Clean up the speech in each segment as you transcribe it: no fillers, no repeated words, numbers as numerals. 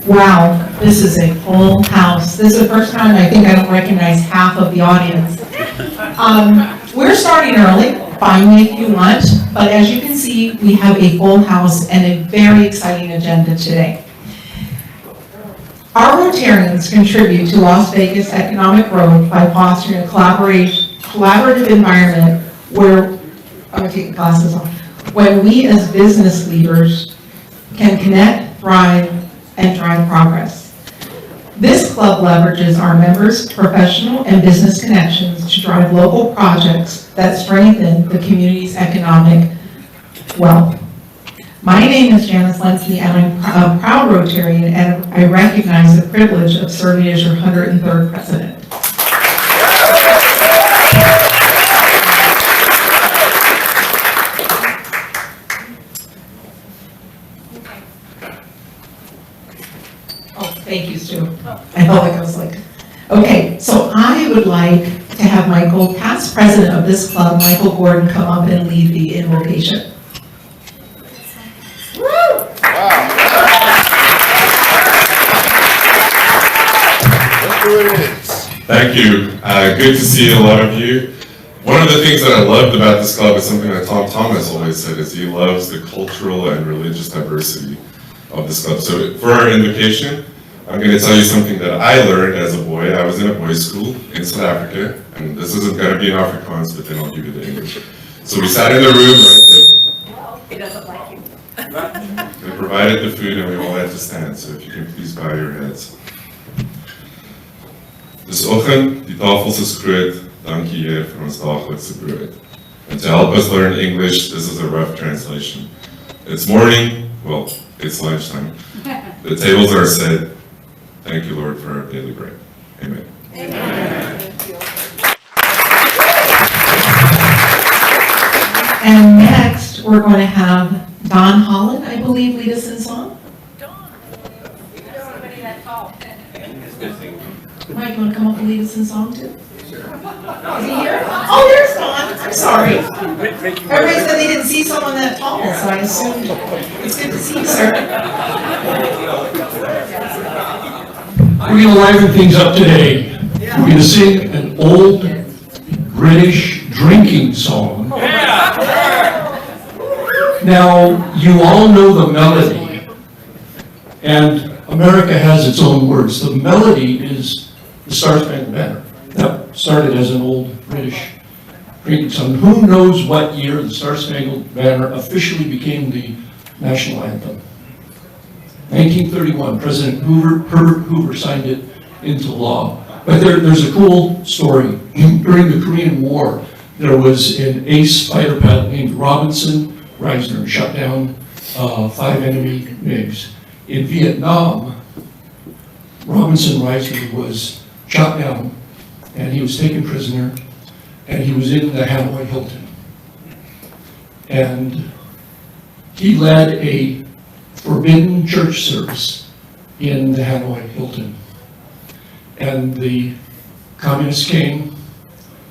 Wow, this is a full house. This is the first time I think I don't recognize half of the audience. We're starting early, buying me a few lunch, but as you can see, we have a full house and a very exciting agenda today. Our Rotarians contribute to Las Vegas economic growth by fostering a collaborative environment where, I'm taking glasses off, when we as business leaders can connect, thrive, and drive progress. This club leverages our members' professional and business connections to drive local projects that strengthen the community's economic wealth. My name is Janice Lenski, and I'm a proud Rotarian, and I recognize the privilege of serving as your 103rd president. Thank you, Stu. I felt like I was like, okay, so I would like to have Michael, past president of this club, Michael Gordon, come up and lead the invocation. Woo! Wow. Thank you. Good to see a lot of you. One of the things that I loved about this club is something that Tom Thomas always said, is he loves the cultural and religious diversity of this club. So for our invocation, I'm going to tell you something that I learned as a boy. I was in a boys' school in South Africa, and this isn't going to be in Afrikaans, but then I'll give you the English. So we sat in the room right there. Well, he doesn't like you. They provided the food, and we all had to stand, so if you can please bow your heads. Dis oggend, die tafels is groot, dankie Heer vir ons daaglikse brood. And to help us learn English, this is a rough translation. It's morning, well, it's lunchtime. The tables are set. Thank you, Lord, for our daily bread. Amen. Amen. And next, we're going to have Don Holland, I believe, lead us in song. Don. Somebody that tall. Mike, you want to come up and lead us in song too? Is he here? Oh, there's Don. I'm sorry. Everybody said they didn't see someone that tall, so I assumed it's good to see you, sir. We're going to liven things up today. We're going to sing an old British drinking song. Now, you all know the melody, and America has its own words. The melody is the Star Spangled Banner. That started as an old British drinking song. Who knows what year the Star Spangled Banner officially became the national anthem? 1931, President Herbert Hoover signed it into law. But there's a cool story. During the Korean War, there was an ace fighter pilot named Robinson Reisner who shot down 5 enemy MiGs. In Vietnam, Robinson Reisner was shot down, and he was taken prisoner, and he was in the Hanoi Hilton. And he led a forbidden church service in the Hanoi Hilton. And the communists came,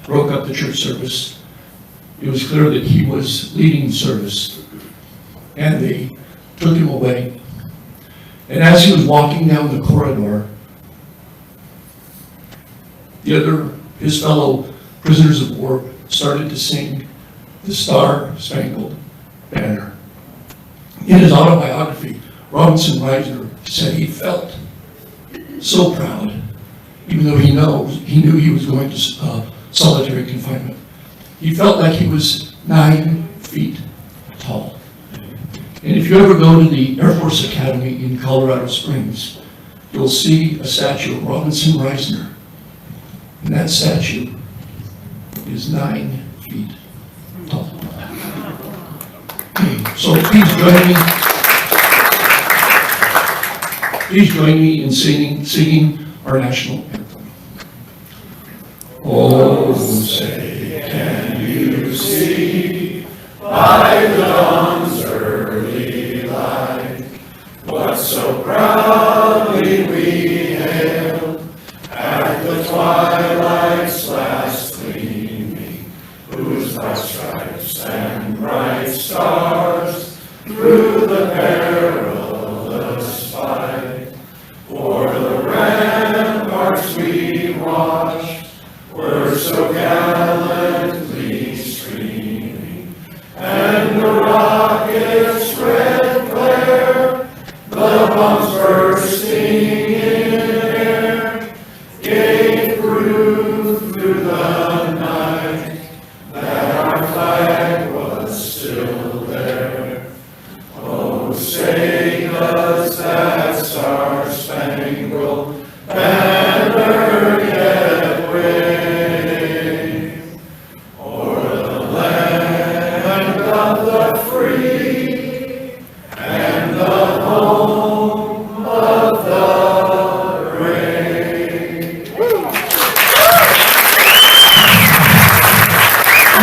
broke up the church service. It was clear that he was leading the service, and they took him away. And as he was walking down the corridor, his fellow prisoners of war started to sing the Star Spangled Banner. In his autobiography, Robinson Reisner said he felt so proud, even though he knew he was going to solitary confinement. He felt like he was 9 feet tall. And if you ever go to the Air Force Academy in Colorado Springs, you'll see a statue of Robinson Reisner. And that statue is 9 feet tall. So please join me in singing our national anthem. Oh, say, can you see by the dawn's early light what so proudly we hailed at the twilight's last gleaming, whose bright stripes and bright stars through the perilous fight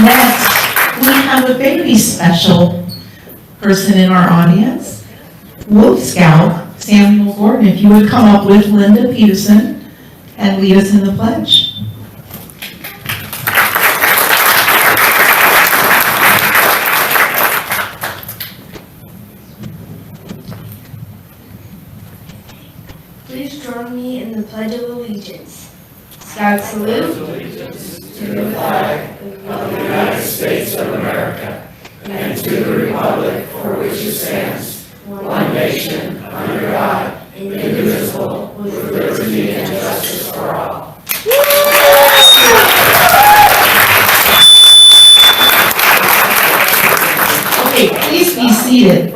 Next, we have a baby special person in our audience, Wolf Scout Samuel Gordon. If you would come up with Linda Peterson and lead us in the pledge. Please join me in the Pledge of Allegiance. Scout salute to the flag of the United States of America and to the republic for which it stands, one nation, under God, indivisible, with liberty and justice for all. Okay, please be seated.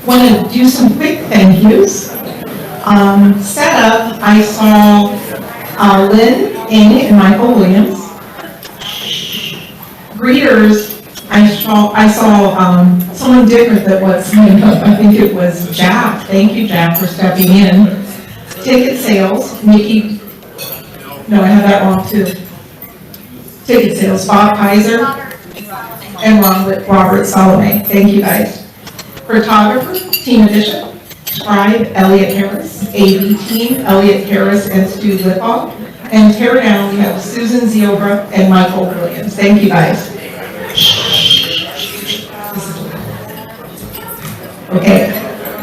Want to do some quick thank yous. Set up, I saw Lynn, Amy, and Michael Williams. Greeters, I saw someone different than what signed up. I think it was Jack. Thank you, Jack, for stepping in. Ticket sales, Nikki. No, I have that wrong too. Ticket sales, Bob Kaiser and Robert Salome. Thank you, guys. Photographer, Tina Bishop. Scribe, Elliot Harris. AV team, Elliot Harris and Stu Lipoff. And tear down, we have Susan Ziobra and Michael Williams. Thank you, guys. Okay,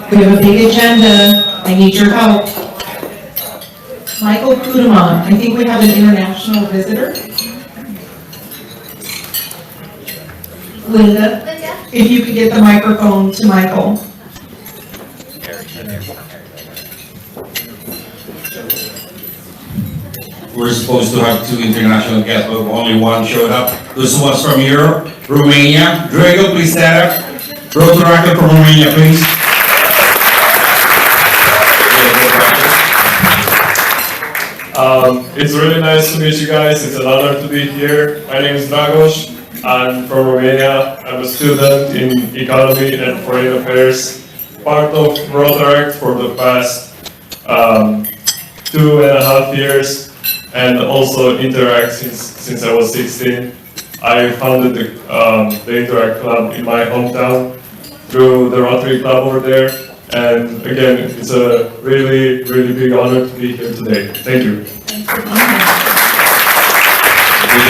we have a big agenda. I need your help. Michael Kudama, I think we have an international visitor. Linda, if you could get the microphone to Michael. We're supposed to have 2 international guests, but only one showed up. This was from Europe, Romania. Drago, please stand up. Rotary from Romania, please. It's really nice to meet you guys. It's an honor to be here. My name is Dragos. I'm from Romania. I'm a student in economy and foreign affairs. Part of Rotary for the past 2.5 years, and also Interact since I was 16. I founded the Interact Club in my hometown through the Rotary Club over there. And again, it's a really, really big honor to be here today. Thank you. We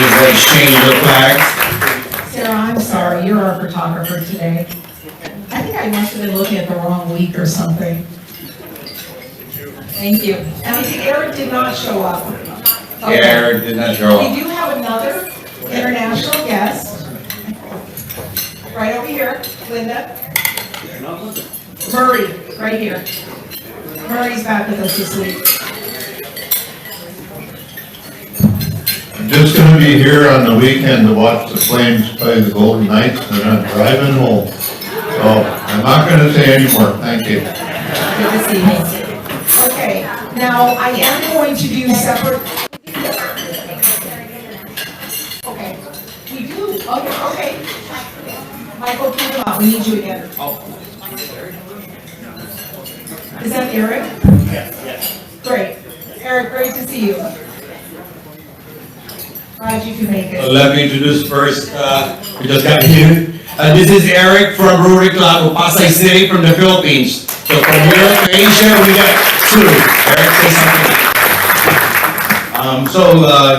just exchange the flags. Sarah, I'm sorry, you're our photographer today. I think I must have been looking at the wrong week or something. Thank you. And I think Eric did not show up. Okay. Eric did not show We up. do have another international guest. Right over here, Linda. Murray, right here. Murray's back with us this week. I'm just gonna be here on the weekend to watch the Flames play the Golden Knights, and I'm driving home. So, I'm not gonna say any more, thank you. Good to see you. Okay, now I am going to do separate. Okay, we do, okay. Michael, keep him up, we need you again. Is that Eric? Yes. Great. Eric, great to see you. Glad you could make it. Let me introduce first, we just got here. This is Eric from Rotary Club of Pasay City from the Philippines. So from here to Asia, we got 2. Eric, say something.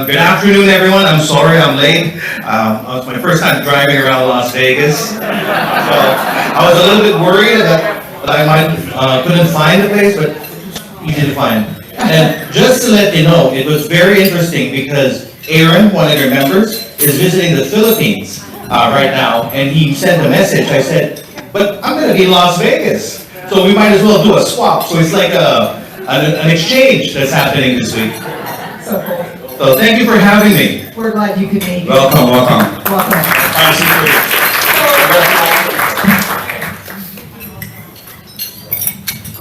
Good afternoon, everyone. I'm sorry I'm late. It's my first time driving around Las Vegas. So I was a little bit worried that I might couldn't find the place, but easy to find. And just to let you know, it was very interesting because Aaron, one of your members, is visiting the Philippines right now, and he sent a message. I said, but I'm going to be in Las Vegas, so we might as well do a swap. So it's like an exchange that's happening this week. So cool. So thank you for having me. We're glad you could make it. Welcome. Welcome.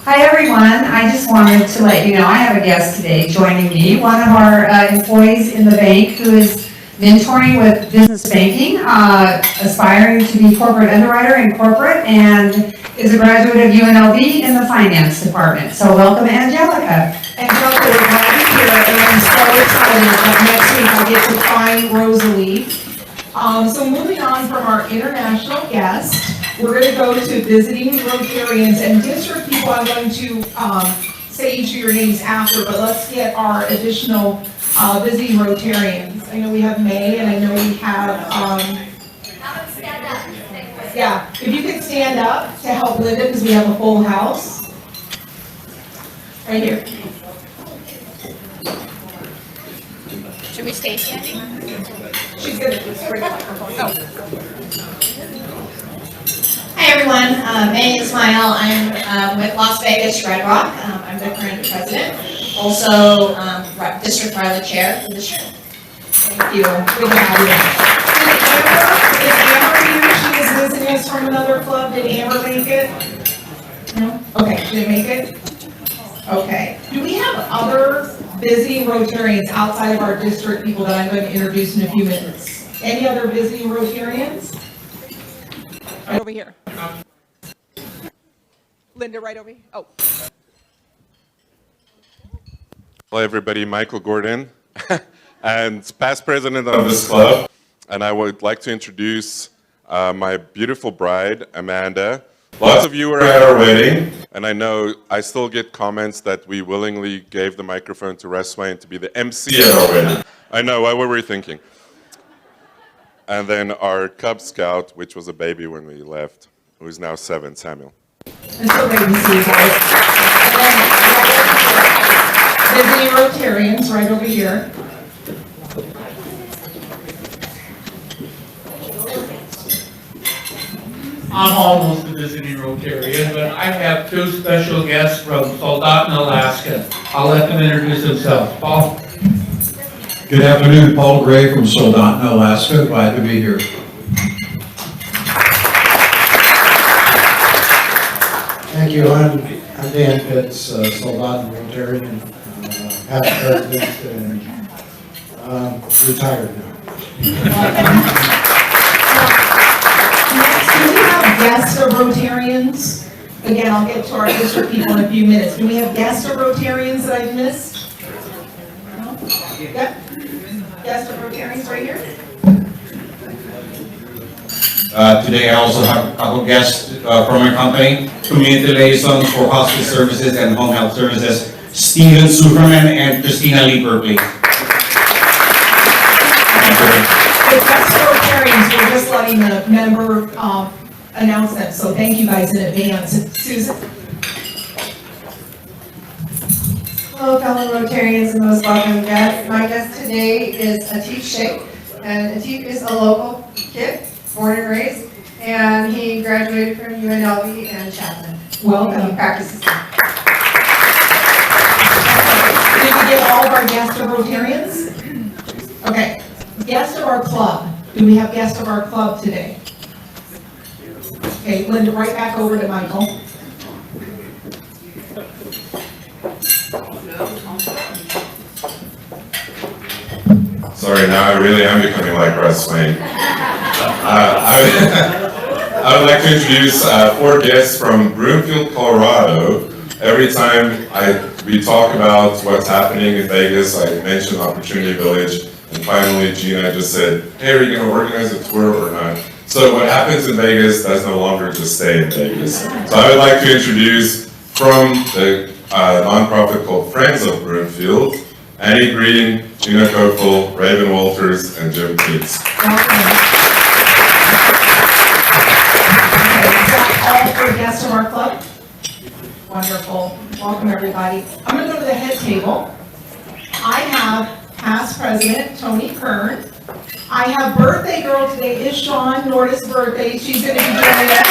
Hi, everyone. I just wanted to let you know I have a guest today joining me, one of our employees in the bank who is mentoring with business banking, aspiring to be corporate underwriter in corporate, and is a graduate of UNLV in the finance department. So welcome, Angelica. Angelica, we're glad you're here, and I'm so excited that next week I get to find Rosalie. So moving on from our international guest, we're going to go to visiting Rotarians and district people. I'm going to say each of your names after, but let's get our additional visiting Rotarians. I know we have May, and I know we have, Stand up. yeah, if you could stand up to help Linda, because we have a full house. Right here. Should we stay standing? She's going to bring the microphone. Hi everyone, May Ismail. I'm with Las Vegas Red Rock. I'm the current president, also district pilot chair for this year. Thank you. Good to have you. Did Amber here? She was visiting us from another club. Did Amber make it? No? Okay, she didn't make it? Okay. Do we have other visiting Rotarians outside of our district people that I'm going to introduce in a few minutes? Any other visiting Rotarians? Right over here. Linda, right over here. Oh. Hello, everybody. Michael Gordon, and past president of this club. And I would like to introduce my beautiful bride, Amanda. Lots of you were at our wedding, and I know I still get comments that we willingly gave the microphone to Russ Wayne to be the MC at our wedding. I know, what were we thinking? And then our Cub Scout, which was a baby when we left, who's now 7, Samuel. It's so great to see you guys. And then visiting Rotarians right over here. I'm almost a visiting Rotarian, but I have two special guests from Soldotna, Alaska. I'll let them introduce themselves. Paul? Good afternoon, Paul Gray from Soldotna, Alaska. Glad to be here. Thank you. I'm Dan Pitts, Soldotna Rotarian, past president, and retired now. Next, do we have guests of Rotarians? Again, I'll get to our district people in a few minutes. Do we have guests of Rotarians that I've missed? No? Yep. Guests of Rotarians right here? Today I also have a couple guests from our company, community liaisons for hospice services and home health services, Steven Superman and Christina Lee Berkeley. The guests of Rotarians, we're just letting the member announce them, so thank you guys in advance. Susan? Hello, fellow Rotarians and most welcome guests. My guest today is Atif Sheikh, and Atif is a local kid, born and raised, and he graduated from UNLV and Chapman. Welcome. He practices. Did we get all of our guests of Rotarians? Okay, guests of our club. Do we have guests of our club today? Okay, Linda, right back over to Michael. Sorry, now I really am becoming like Russ Wayne. I would like to introduce 4 guests from Broomfield, Colorado. Every time we talk about what's happening in Vegas, I mention Opportunity Village, and finally Gina just said, hey, are you going to organize a tour or not? So what happens in Vegas does no longer just stay in Vegas. So I would like to introduce from the nonprofit called Friends of Broomfield, Annie Green, Gina Kofel, Raven Walters, and Jim Keats. All 4 guests of our club? Wonderful. Welcome, everybody. I'm going to go to the head table. I have past president Tony Kern. I have birthday girl today is Sean Nortis' birthday. She's going to be joining us.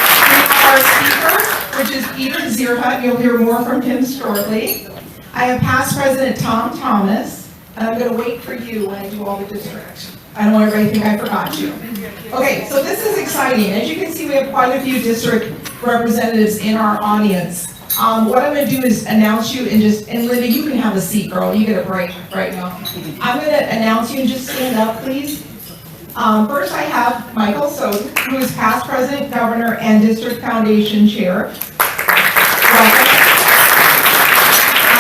We have our speaker, which is Peter Zierhut. You'll hear more from him shortly. I have past president Tom Thomas, and I'm going to wait for you when I do all the districts. I don't want everybody to think I forgot you. Okay, so this is exciting. As you can see, we have quite a few district representatives in our audience. What I'm going to do is announce you and Linda, you can have a seat, girl. You get a break right now. I'm going to announce you and just stand up, please. First, I have Michael Soden, who is past president, governor, and district foundation chair. Welcome.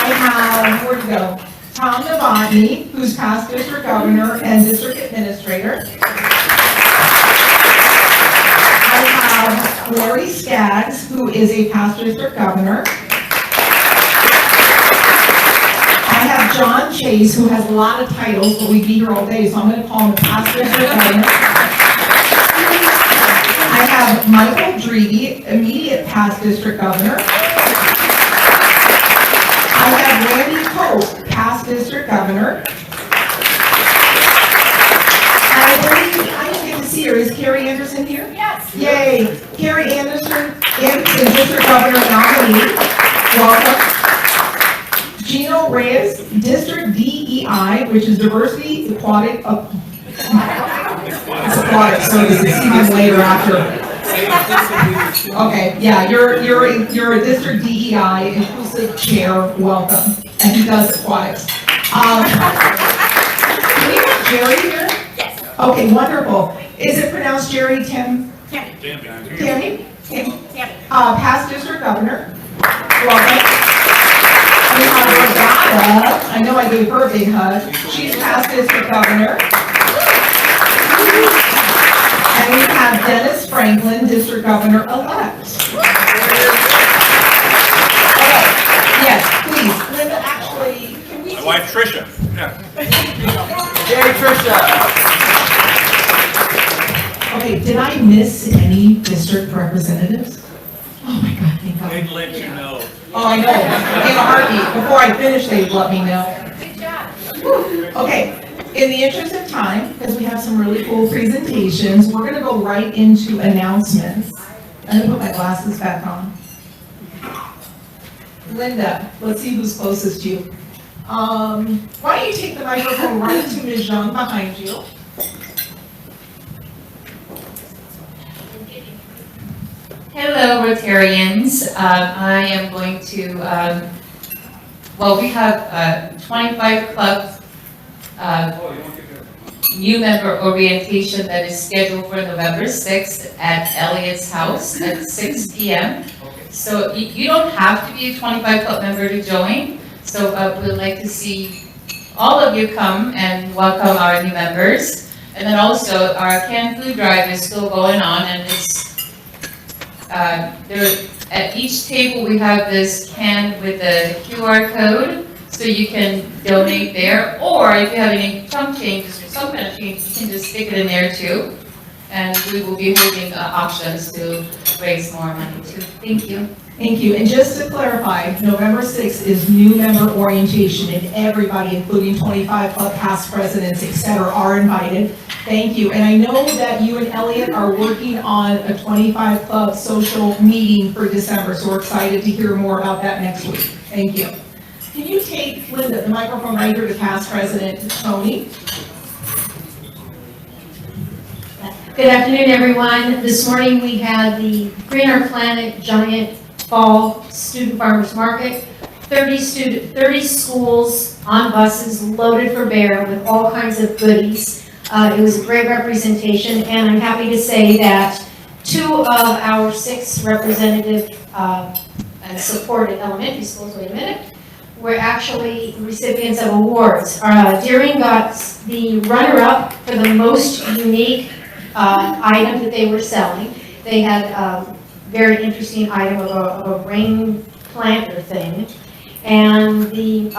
I have, where'd you go? Tom Novotny, who's past district governor and district administrator. I have Larry Skaggs, who is a past district governor. I have John Chase, who has a lot of titles, but we'd be here all day, so I'm gonna call him a past district governor. I have Michael Dreby, immediate past district governor. I have Randy Pope, past district governor. And I believe, I didn't get to see her, is Carrie Anderson here? Yes. Yay, Carrie Anderson, district governor nominee, welcome. Gino Reyes, district DEI, which is diversity, aquatic, it's aquatic services, even later after. Okay, yeah, you're a district DEI inclusive chair, welcome, and he does aquatics. Can we have Jerry here? Yes. Okay, wonderful. Is it pronounced Jerry Tammy? Tammy? Past district governor, welcome. We have Regatta, I know I gave her a big hug, she's past district governor. And we have Dennis Franklin, district governor-elect. Okay, yes, please, Linda, actually, can we? My wife Tricia. Yeah. Yay, Tricia. Okay, did I miss any district representatives? Oh my God, thank God. They'd let you know. Oh, I know, in a heartbeat, before I finish, they'd let me know. Good job. Okay, in the interest of time, because we have some really cool presentations, we're gonna go right into announcements. I'm gonna put my glasses back on. Linda, let's see who's closest to you. Why don't you take the microphone right to Ms. Young behind you? Hello, Rotarians. I am going to, well, we have 25 clubs new member orientation that is scheduled for November 6th at Elliot's house at 6 p.m. So you don't have to be a 25 club member to join. So we'd like to see all of you come and welcome our new members. And then also our canned food drive is still going on, and it's there, at each table we have this can with the QR code, so you can donate there, or if you have any chunk changes or some kind of change, you can just stick it in there too. And we will be holding auctions to raise more money too. Thank you. Thank you. And just to clarify, November 6th is new member orientation, and everybody, including 25 club past presidents, et cetera, are invited. Thank you. And I know that you and Elliot are working on a 25 club social meeting for December, so we're excited to hear more about that next week. Thank you. Can you take, Linda, the microphone right here to past president Tony? Good afternoon, everyone. This morning we had the Greener Planet Giant Fall Student Farmers Market. 30 schools on buses loaded for bear with all kinds of goodies. It was a great representation, and I'm happy to say that 2 of our 6 representative and supported elementary schools, wait a minute, were actually recipients of awards. Deering got the runner-up for the most unique item that they were selling. They had a very interesting item of a rain planter thing. And the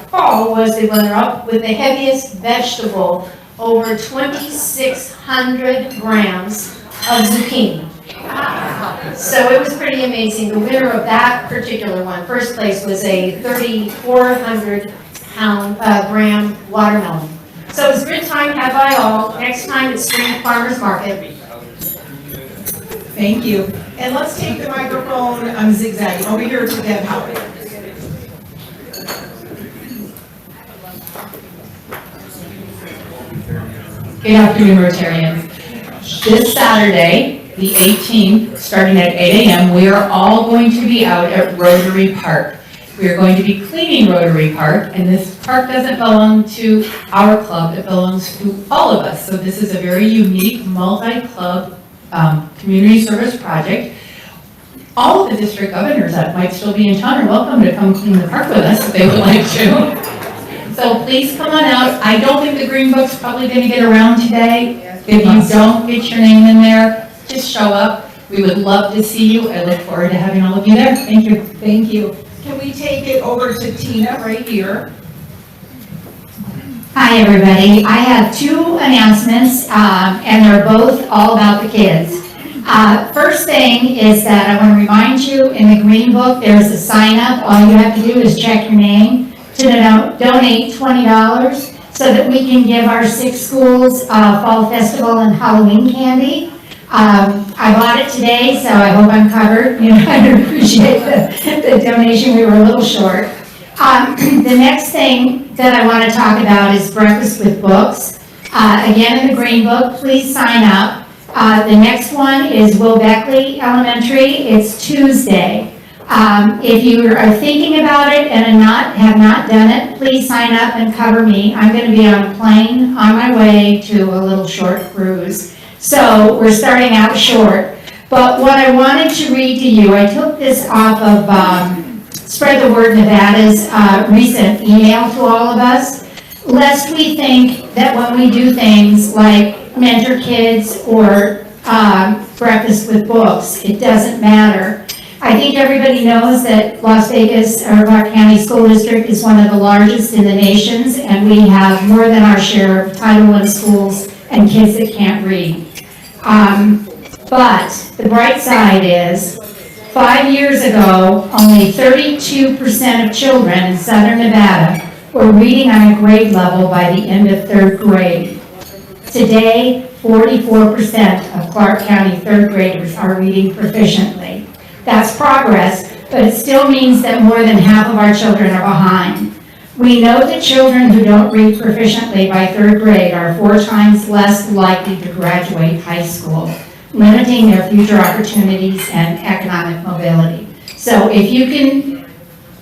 fall was the runner-up with the heaviest vegetable, over 2,600 grams of zucchini. So it was pretty amazing. The winner of that particular one, first place, was a 3,400 gram watermelon. So it was a good time had by all. Next time it's Spring Farmers Market. Thank you. And let's take the microphone, I'm zigzagging, over here to Deb Howard. Good afternoon, Rotarians. This Saturday, the 18th, starting at 8 a.m., we are all going to be out at Rotary Park. We are going to be cleaning Rotary Park, and this park doesn't belong to our club, it belongs to all of us. So this is a very unique multi-club community service project. all of the district governors that might still be in town are welcome to come clean the park with us if they would like to. So please come on out. I don't think the Green Book's probably gonna get around today. If you don't get your name in there, just show up. We would love to see you. I look forward to having all of you there. Thank you. Thank you. Can we take it over to Tina right here? Hi, everybody. I have two announcements, and they're both all about the kids. First thing is that I want to remind you, in the Green Book, there's a sign up. All you have to do is check your name to donate $20 so that we can give our 6 schools Fall Festival and Halloween candy. I bought it today, so I hope I'm covered. You know, I appreciate the donation. We were a little short. The next thing that I want to talk about is Breakfast with Books. Again, in the Green Book, please sign up. The next one is Will Beckley Elementary. It's Tuesday. If you are thinking about it and have not done it, please sign up and cover me. I'm going to be on a plane on my way to a little short cruise. So we're starting out short. But what I wanted to read to you, I took this off of Spread the Word Nevada's recent email to all of us, lest we think that when we do things like mentor kids or breakfast with books, it doesn't matter. I think everybody knows that Las Vegas, or Clark County School District, is one of the largest in the nations, and we have more than our share of Title I schools and kids that can't read. But the bright side is, 5 years ago, only 32% of children in Southern Nevada were reading on a grade level by the end of 3rd grade. Today, 44% of Clark County 3rd graders are reading proficiently. That's progress, but it still means that more than half of our children are behind. We know that children who don't read proficiently by 3rd grade are 4 times less likely to graduate high school, limiting their future opportunities and economic mobility. So if you can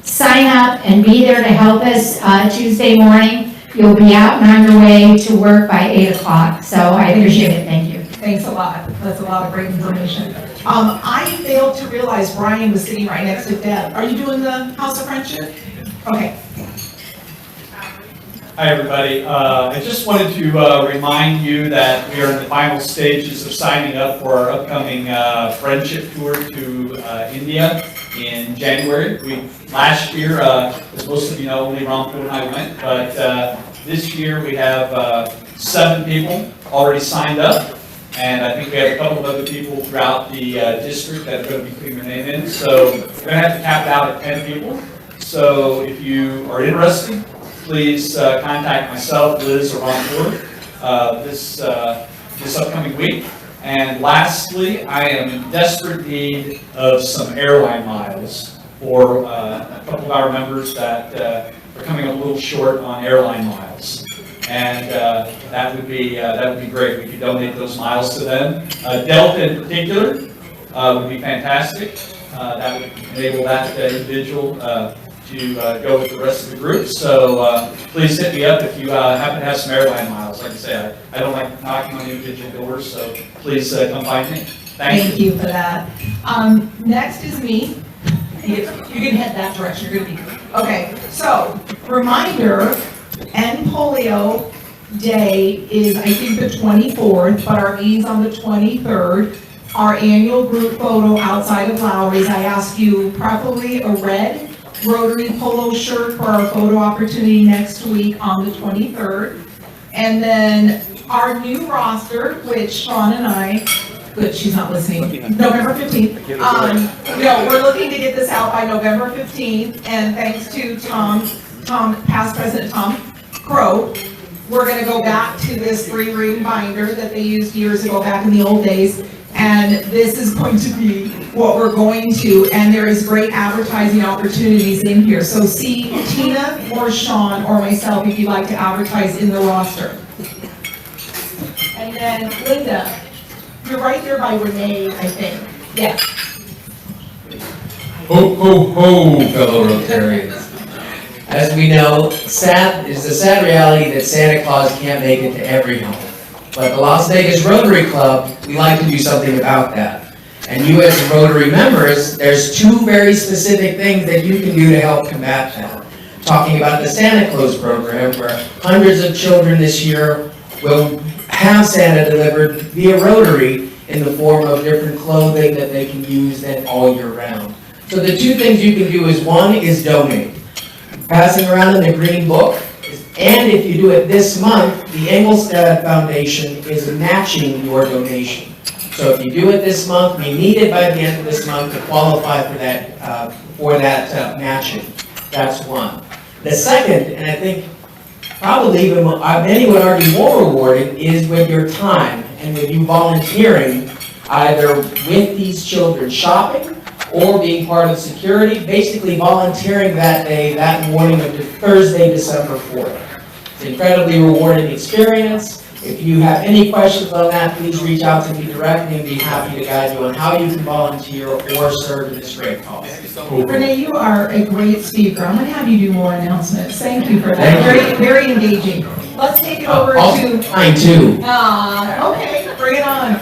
sign up and be there to help us Tuesday morning, you'll be out and on your way to work by 8 o'clock. So I appreciate it. Thank you. Thanks a lot. That's a lot of great information. I failed to realize Brian was sitting right next to Deb. Are you doing the House of Friendship? Okay. Hi, everybody. I just wanted to remind you that we are in the final stages of signing up for our upcoming friendship tour to India in January. Last year, as most of you know, only Rampo and I went, but this year we have 7 people already signed up, and I think we have a couple of other people throughout the district that are going to be putting their name in. So we're going to have to cap it out at 10 people. So if you are interested, please contact myself, Liz, or Ron this upcoming week. And lastly, I am in desperate need of some airline miles for a couple of our members that are coming up a little short on airline miles. And that would be great. We could donate those miles to them. Delta in particular would be fantastic. That would enable that individual to go with the rest of the group. So please hit me up if you happen to have some airline miles. Like I say, I don't like knocking on individual doors, so please come find me. Thank you for that. Next is me. You can head that direction. You're going to be good. Okay, so reminder, End Polio Day is, I think, the 24th, but our meeting's on the 23rd. Our annual group photo outside of Lowry's, I ask you preferably a red Rotary polo shirt for our photo opportunity next week on the 23rd. And then our new roster, which Sean and I, good, she's not listening, November 15th. No, we're looking to get this out by November 15th, and thanks to past President Tom Crow, we're gonna go back to this 3-ring binder that they used years ago back in the old days. And this is going to be what we're going to, and there is great advertising opportunities in here. So see Tina or Sean or myself if you'd like to advertise in the roster. And then Linda, you're right there by Renee, I think. Yeah. Ho, ho, ho, fellow Rotarians. As we know, it's the sad reality that Santa Claus can't make it to every home. But the Las Vegas Rotary Club, we like to do something about that. And you as Rotary members, there's two very specific things that you can do to help combat that. Talking about the Santa Claus program, where hundreds of children this year will have Santa delivered via Rotary in the form of different clothing that they can use then all year round. So the two things you can do is, one is donate. Passing around in the green book, and if you do it this month, the Engelstad Foundation is matching your donation. So if you do it this month, we need it by the end of this month to qualify for that matching. That's one. The second, and I think probably even many would argue more rewarding, is with your time and with you volunteering either with these children shopping or being part of security, basically volunteering that day, that morning of Thursday, December 4th. It's an incredibly rewarding experience. If you have any questions on that, please reach out to me directly and be happy to guide you on how you can volunteer or serve in this great cause. Renee, you are a great speaker. I'm going to have you do more announcements. Thank you for that. Very, very engaging. Let's take it over to... Mine too. Okay, bring it on.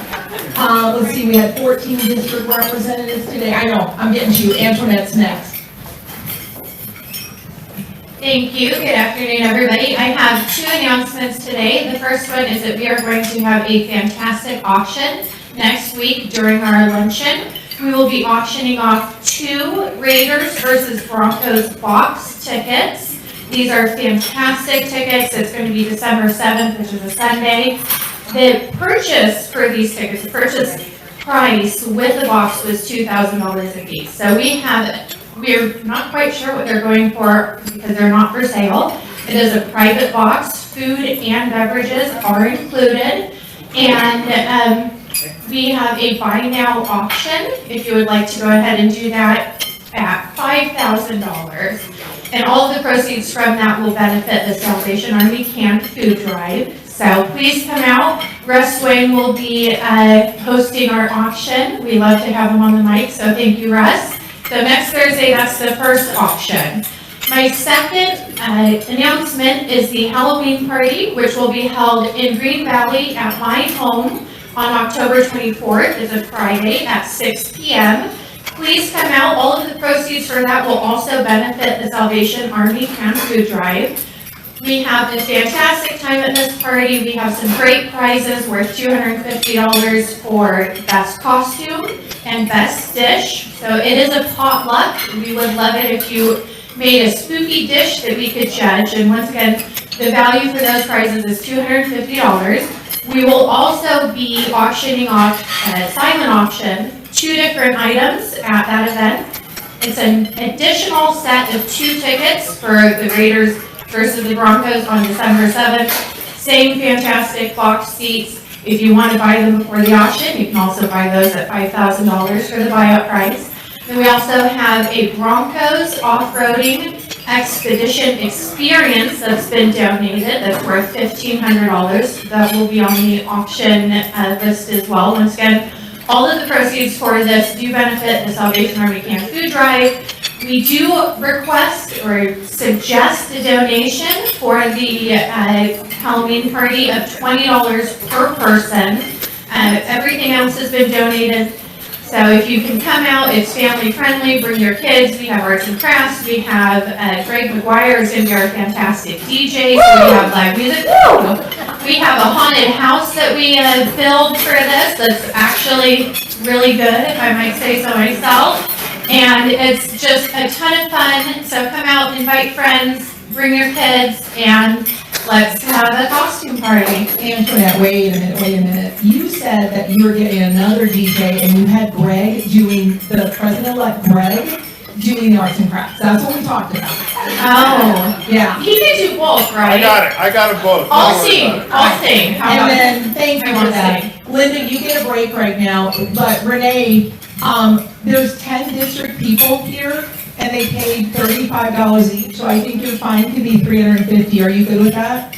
Let's see, we had 14 district representatives today. I know, I'm getting to you. Antoinette's next. Thank you. Good afternoon, everybody. I have two announcements today. The first one is that we are going to have a fantastic auction next week during our luncheon. We will be auctioning off 2 Raiders versus Broncos box tickets. These are fantastic tickets. It's going to be December 7th, which is a Sunday. The purchase for these tickets, the purchase price with the box was $2,000 a piece. So we're not quite sure what they're going for because they're not for sale. It is a private box. Food and beverages are included. And we have a buy now auction if you would like to go ahead and do that at $5,000. And all of the proceeds from that will benefit the Salvation Army Canned Food Drive. So please come out. Russ Swain will be hosting our auction. We love to have him on the mic, so thank you, Russ. So next Thursday, that's the first auction. My second announcement is the Halloween party, which will be held in Green Valley at my home on October 24th. It's a Friday at 6 p.m. Please come out. All of the proceeds for that will also benefit the Salvation Army Canned Food Drive. We have a fantastic time at this party. We have some great prizes worth $250 for best costume and best dish. So it is a potluck. We would love it if you made a spooky dish that we could judge. And once again, the value for those prizes is $250. We will also be auctioning off a silent auction, 2 different items at that event. It's an additional set of 2 tickets for the Raiders versus the Broncos on December 7th. Same fantastic box seats. If you want to buy them before the auction, you can also buy those at $5,000 for the buyout price. And we also have a Broncos off-roading expedition experience that's been donated that's worth $1,500. That will be on the auction list as well. Once again, all of the proceeds for this do benefit the Salvation Army Canned Food Drive. We do request or suggest a donation for the Halloween party of $20 per person. Everything else has been donated. So if you can come out, it's family friendly, bring your kids. We have arts and crafts. We have Greg McGuire is going to be our fantastic DJ. So we have live music. Woo! We have a haunted house that we built for this that's actually really good, if I might say so myself. And it's just a ton of fun. So come out, invite friends, bring your kids, and let's have a costume party. Antoinette, wait a minute. You said that you were getting another DJ and you had Greg doing, the president-elect Greg, doing the arts and crafts. That's what we talked about. Oh. Yeah. He can do both, right? I got it both. I'll sing. How And about then, thank you for that. Linda, you get a break right now, but Renee, there's 10 district people here, and they paid $35 each, so I think your fine could be $350. Are you good with that?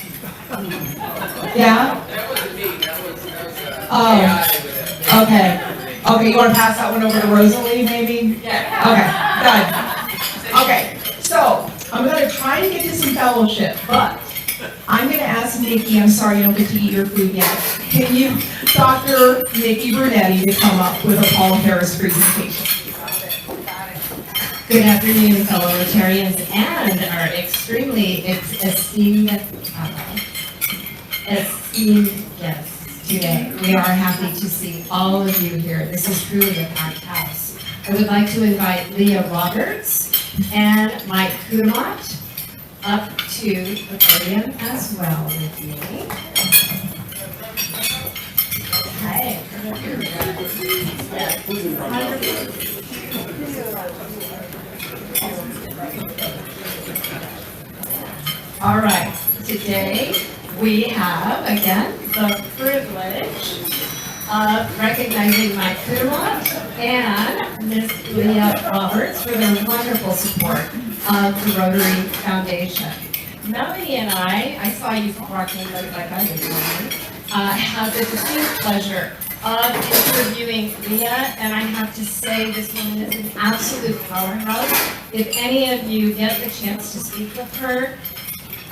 Yeah? That wasn't me, that was Oh, okay, you wanna pass that one over to Rosalie, maybe? Yeah. Okay, good. Okay, so, I'm gonna try to get to some fellowship, but I'm going to ask Nikki, I'm sorry you don't get to eat your food yet. Can you, Dr. Nikki Brunetti, to come up with a Paul Harris presentation? Good afternoon, fellow Rotarians and our extremely esteemed guests today. We are happy to see all of you here. This is truly a packed house. I would like to invite Leah Roberts and Mike Kudamat up to the podium as well with me. Hi. All right, today we have, again, the privilege of recognizing Mike Kudamat and Ms. Leah Roberts for their wonderful support of the Rotary Foundation. Melanie and I saw you walking like I did, have the distinct pleasure of interviewing Leah, and I have to say this woman is an absolute powerhouse. If any of you get the chance to speak with her,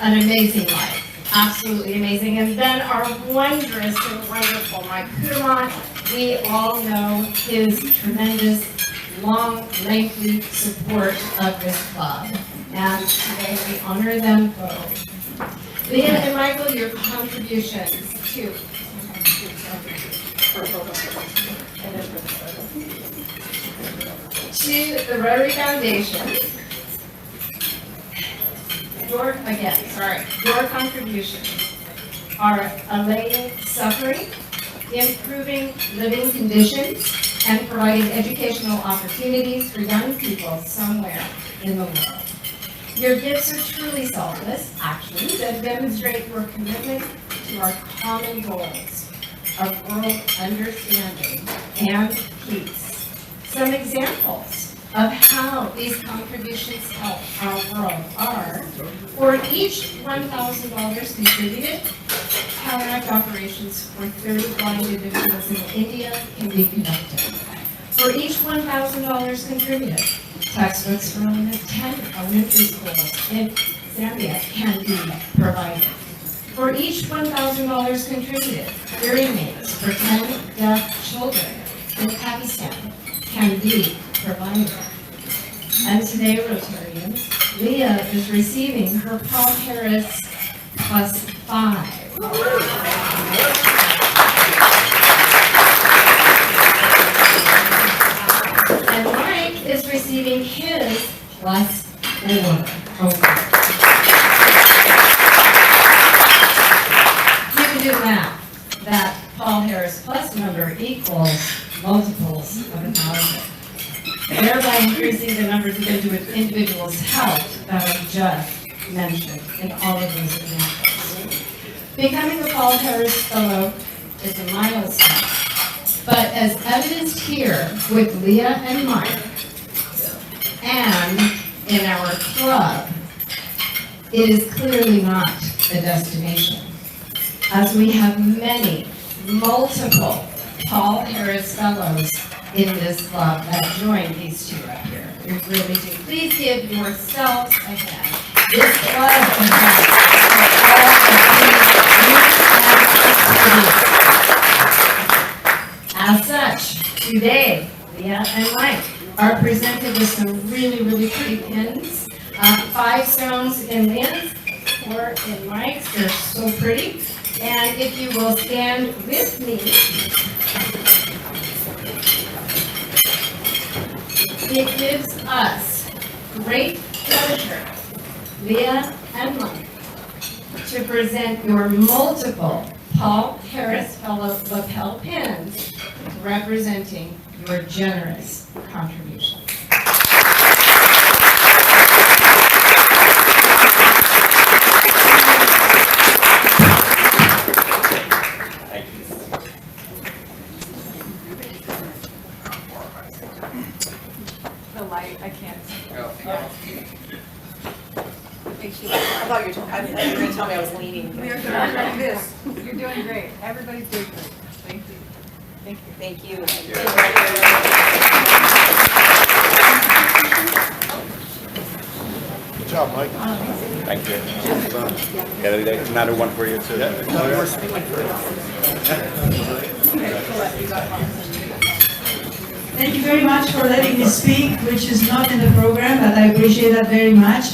an amazing life. Absolutely amazing. And then our wondrous and wonderful Mike Kudamat. We all know his tremendous, long, lengthy support of this club. And today we honor them both. Leah and Michael, your contributions to the Rotary Foundation. Your contributions are allaying suffering, improving living conditions, and providing educational opportunities for young people somewhere in the world. Your gifts are truly selfless actions that demonstrate your commitment to our common goals of world understanding and peace. Some examples of how these contributions help our world are, for each $1,000 contributed, cataract operations for 30 blind individuals in India can be conducted. For each $1,000 contributed, textbooks for only 10 elementary schools in Zambia can be provided. For each $1,000 contributed, hearing aids for 10 deaf children in Pakistan can be provided. And today, Rotarians, Leah is receiving her Paul Harris +5. And Mike is receiving his +4. You can do math. That Paul Harris plus number equals multiples of 1,000. Thereby increasing the numbers of individuals helped that I just mentioned in all of those examples. Becoming a Paul Harris Fellow is a milestone, but as evidenced here with Leah and Mike, and in our club, it is clearly not a destination, as we have many, multiple Paul Harris Fellows in this club that join these two up here. We really do. Please give yourselves a hand. This club is as such, today, Leah and Mike are presented with some really, really pretty pins. 5 stones in Leah's, 4 in Mike's. They're so pretty. And if you will stand with me, it gives us great pleasure, Leah and Mike, to present your multiple Paul Harris Fellow lapel pins representing your generous contributions. The light, I can't. Thank you. I thought you were going to tell me I was leaning. We are doing like this. You're doing great. Everybody's doing great. Thank you. Thank you. Thank you. job, Mike. Thank you. Got another one for you too. Thank you very much for letting me speak, which is not in the program, but I appreciate that very much.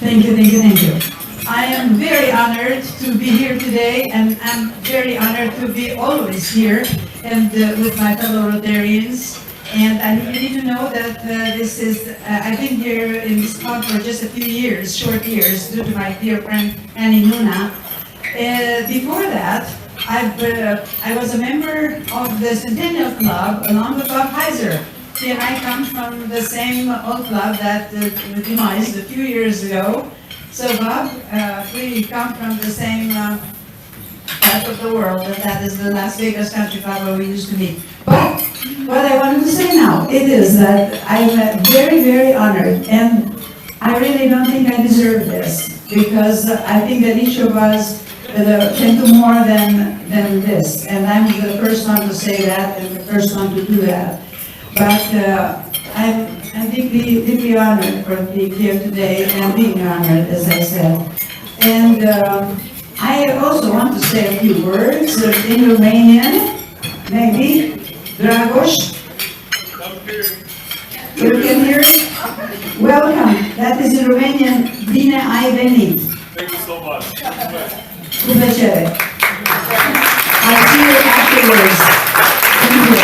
Thank you, thank you, thank you. I am very honored to be here today, and I'm very honored to be always here and with my fellow Rotarians. And I need to know that this is, I've been here in this club for just a few years, short years, due to my dear friend Annie Nuna. Before that, I was a member of the Centennial Club along with Bob Heiser. He and I come from the same old club that demised a few years ago. So Bob, we come from the same part of the world, and that is the Las Vegas Country Club where we used to meet. But what I wanted to say now, it is that I'm very, very honored, and I really don't think I deserve this, because I think that each of us can do more than this, and I'm the first one to say that and the first one to do that. But I'm deeply, deeply honored for being here today and being honored, as I said. And I also want to say a few words in Romanian, maybe. Dragos. You can hear it? Welcome. That is in Romanian. Bine ai venit. Thank you so much. Cu plăcere. I'll see you afterwards. Thank you.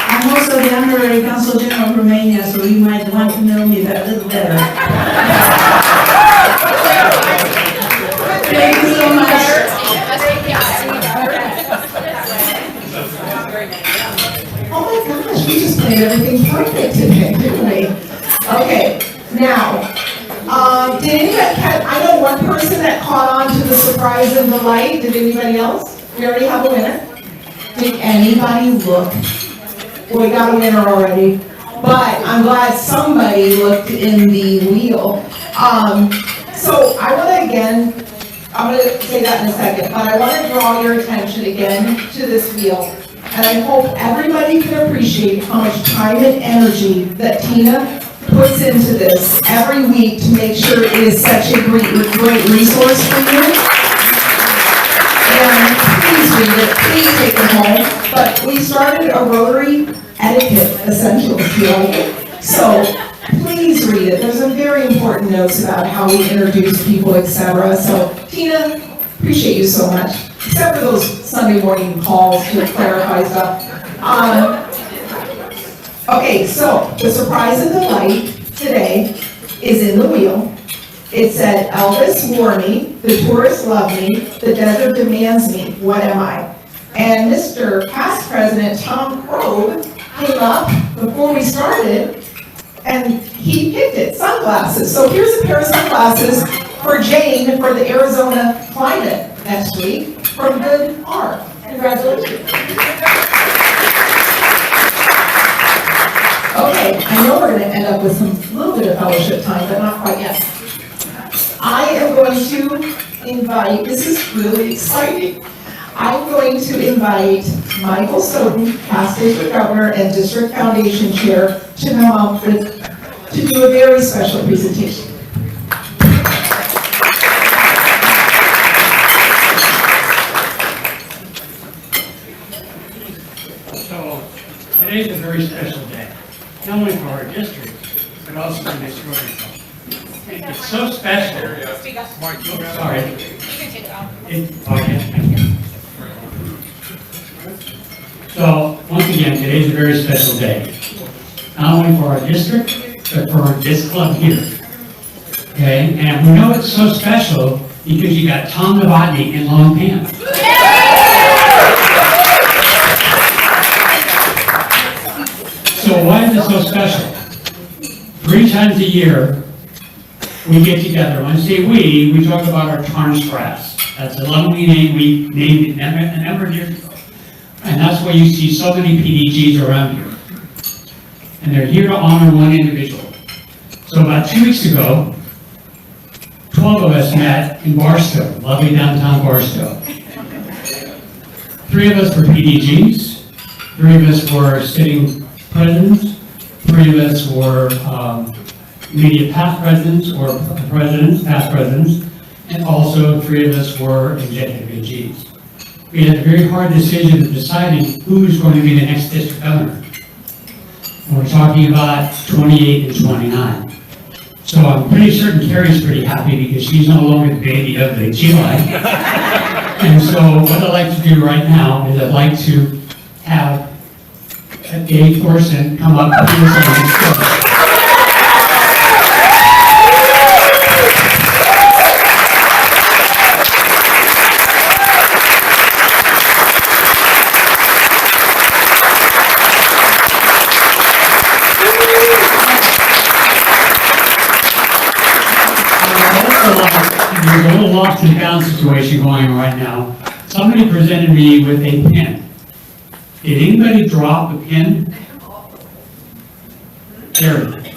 I'm also the honorary consul general of Romania, so you might want to know me that little better. Thank you so much. Oh my gosh, we just played everything perfect today, didn't we? Okay, now, did anybody catch, I know one person that caught on to the surprise and the light. Did anybody else? We already have a winner. Did anybody look? We got a winner already, but I'm glad somebody looked in the wheel. So I want to again, I'm going to say that in a second, but I want to draw your attention again to this wheel. And I hope everybody can appreciate how much time and energy that Tina puts into this every week to make sure it is such a great resource for you. And please read it, please take it home. But we started a Rotary etiquette essentials deal. So please read it. There's some very important notes about how we introduce people, etc. So Tina, appreciate you so much. Except for those Sunday morning calls to clarify stuff. Okay, so the surprise and delight today is in the wheel. It said, Elvis wore me, the tourists love me, the desert demands me, what am I? And Mr. Past President Tom Crow came up before we started, and he picked it, sunglasses. So here's a pair of sunglasses for Jane for the Arizona climate next week from Good Art. Congratulations. Okay, I know we're going to end up with a little bit of fellowship time, but not quite yet. I am going to invite, this is really exciting. I'm going to invite Michael Soden, past district governor and district foundation chair, to come up to do a very special presentation. So today's a very special day, not only for our district, but also for this Rotary Club. It's so special. Sorry. So, once again, today's a very special day. Not only for our district, but for this club here. Okay, and we know it's so special because you got Tom Novotny in long pants. So why is it so special? 3 times a year, we get together. When I say we talk about our tarnished brass. That's a lovely name we named it a number of years ago. And that's why you see so many PDGs around here. And they're here to honor one individual. So about 2 weeks ago, 12 of us met in Barstow, lovely downtown Barstow. 3 of us were PDGs, 3 of us were sitting presidents, 3 of us were immediate past presidents or presidents, past presidents, and also 3 of us were executive AGs. We had a very hard decision of deciding who's going to be the next district governor. And we're talking about 28 and 29. So I'm pretty certain Carrie's pretty happy because she's no longer the baby of the GLI. And so what I'd like to do right now is I'd like to have a gay person come up and do something. There's a little lost and found situation going on right now. Somebody presented me with a pin. Did anybody drop a pin? Carrie.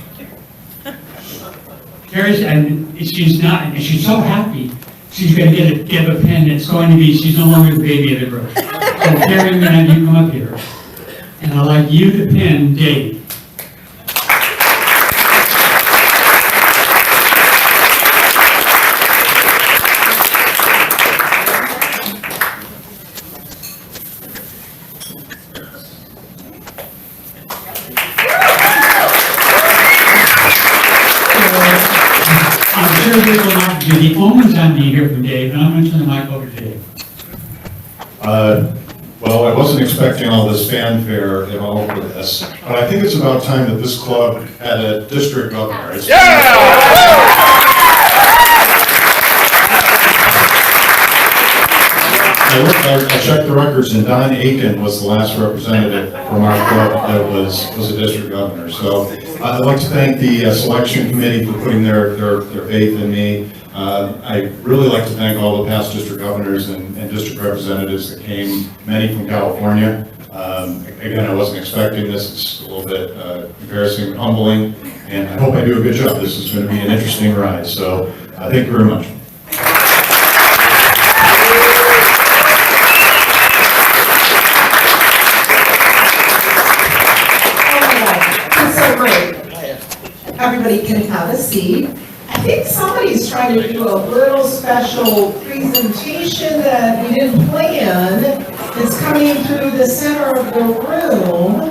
Carrie's, and she's not, and she's so happy. She's going to get a pin that's going to be, she's no longer the baby of the group. So Carrie, I'm going to have you come up here. And I'd like you to pin Dave. You're the only time you hear from Dave, and I'm going to turn the mic over to Dave. Well, I wasn't expecting all this fanfare and all of this, but I think it's about time that this club had a district governor. I checked the records, and Don Aiken was the last representative from our club that was a district governor. So I'd like to thank the selection committee for putting their faith in me. I'd really like to thank all the past district governors and district representatives that came, many from California. Again, I wasn't expecting this. It's a little bit embarrassing and humbling, and I hope I do a good job. This is going to be an interesting ride. So thank you very much. Everybody can have a seat. I think somebody's trying to do a little special presentation that we didn't plan. It's coming through the center of the room.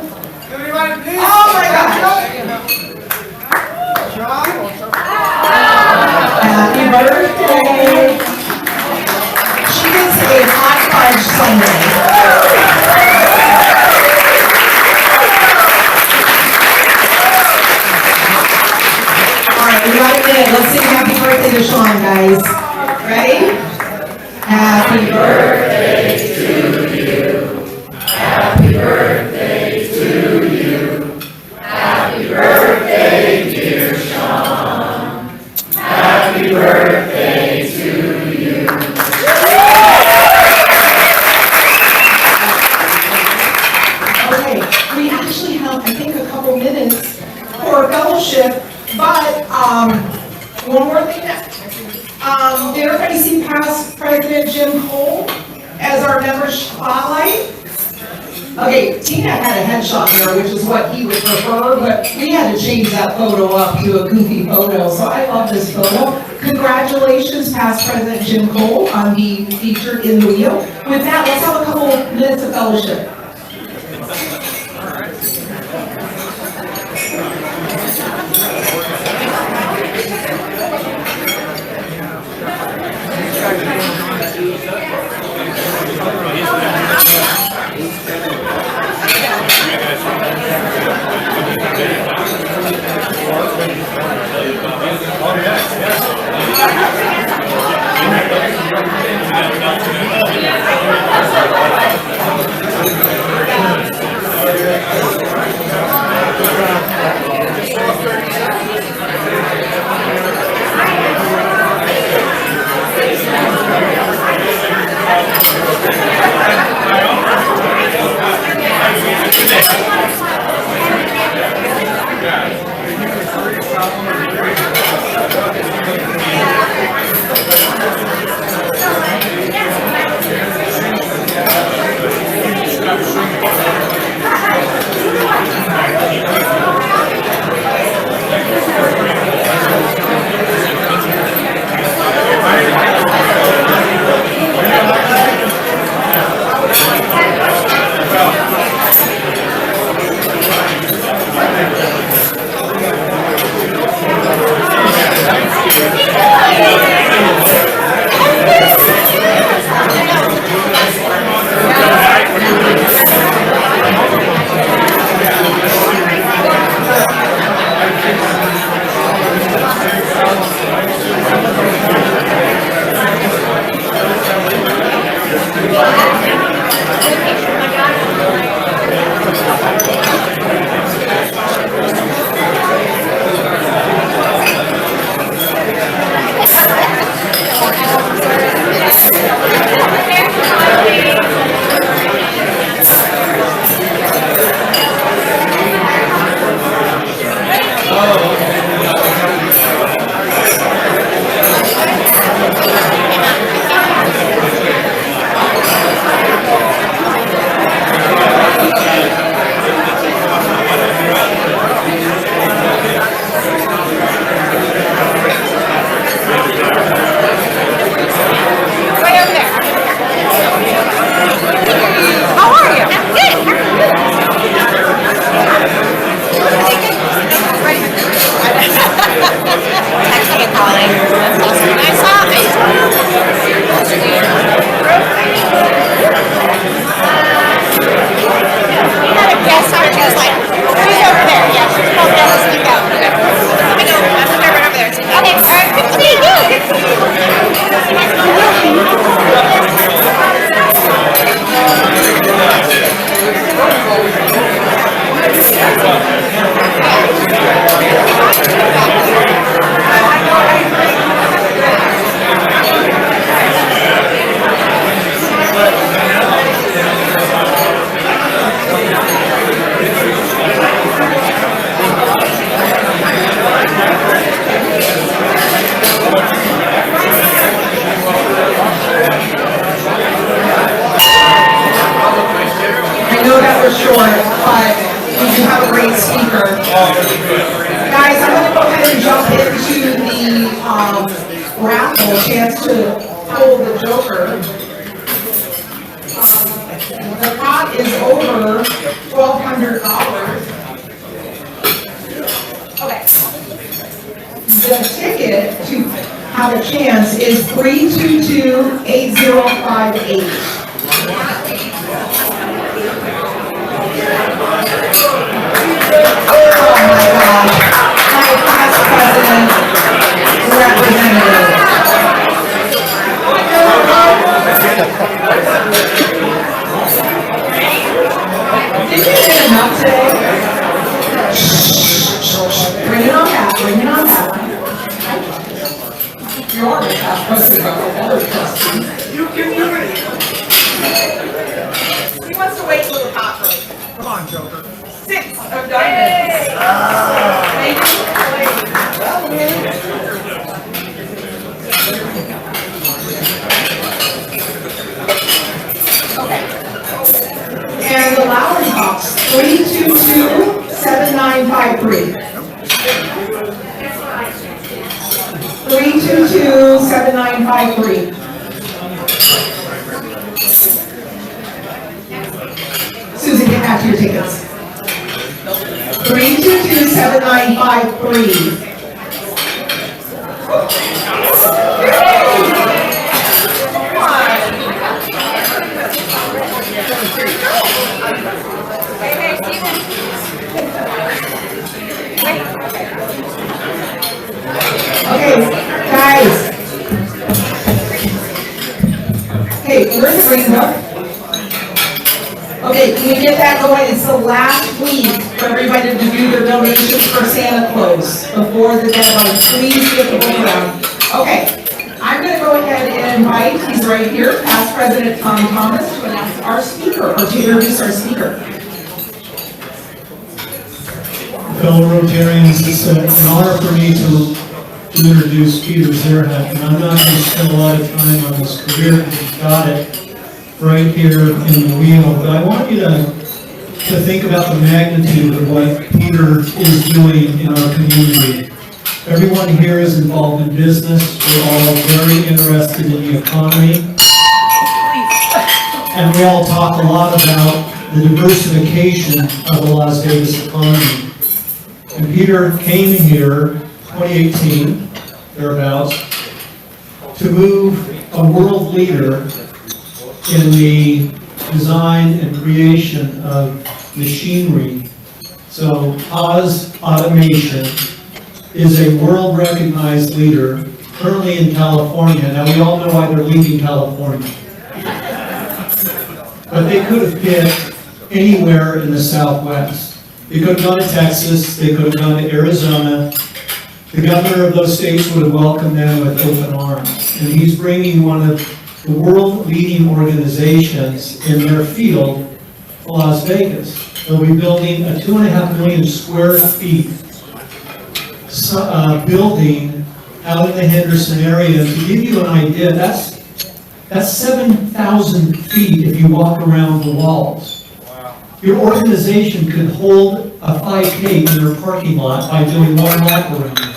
Oh my gosh! Happy birthday! She gets a hot fudge sundae. Let's sing happy birthday to Sean, guys. Ready? Happy birthday to you. Happy birthday to you. Happy birthday, dear Sean. Happy birthday to you. Okay, we actually have, I think, a couple minutes for fellowship, but one more thing. Did everybody see past President Jim Cole as our member spotlight? Okay, Tina had a headshot there, which is what he would prefer, but we had to change that photo up to a goofy photo, so I love this photo. Congratulations, past President Jim Cole, on being featured in the wheel. With that, let's have a couple minutes of fellowship. raffle, chance to pull the Joker. The pot is over $1,200. Okay. The ticket to have a chance is 322-8058. Oh my God. My past president, representative. Did you get enough today? Bring it on back, bring it on back. You are the past president, but other trustees. You He wants to wait till the top first. Come on, Joker. 6 of diamonds. Thank And the Lowry box, 322-7953. 322-7953. Susan, get back to your tickets. 322-7953. Okay, guys. Okay, where's the green book? Okay, can we get that going? It's the last week for everybody to do their donations for Santa Claus before the deadline. Please get the book around. Okay, I'm going to go ahead and invite, he's right here, past President Tom Thomas, to announce our speaker, or to introduce our speaker. Fellow Rotarians, it's an honor for me to introduce Peter Zerhat, and I'm not going to spend a lot of time on his career because he's got it right here in the wheel, but I want you to think about the magnitude of what Peter is doing in our community. Everyone here is involved in business. We're all very interested in the economy. And we all talk a lot about the diversification of the Las Vegas economy. And Peter came here 2018, thereabouts, to move a world leader in the design and creation of machinery. So Oz Automation is a world-recognized leader currently in California. Now, we all know why they're leaving California. But they could have picked anywhere in the Southwest. They could have gone to Texas, they could have gone to Arizona. The governor of those states would have welcomed them with open arms. And he's bringing one of the world-leading organizations in their field to Las Vegas. They'll be building a 2.5 million square feet building out in the Henderson area. To give you an idea, that's 7,000 feet if you walk around the walls. Your organization could hold a 5K in their parking lot by doing one lap around it.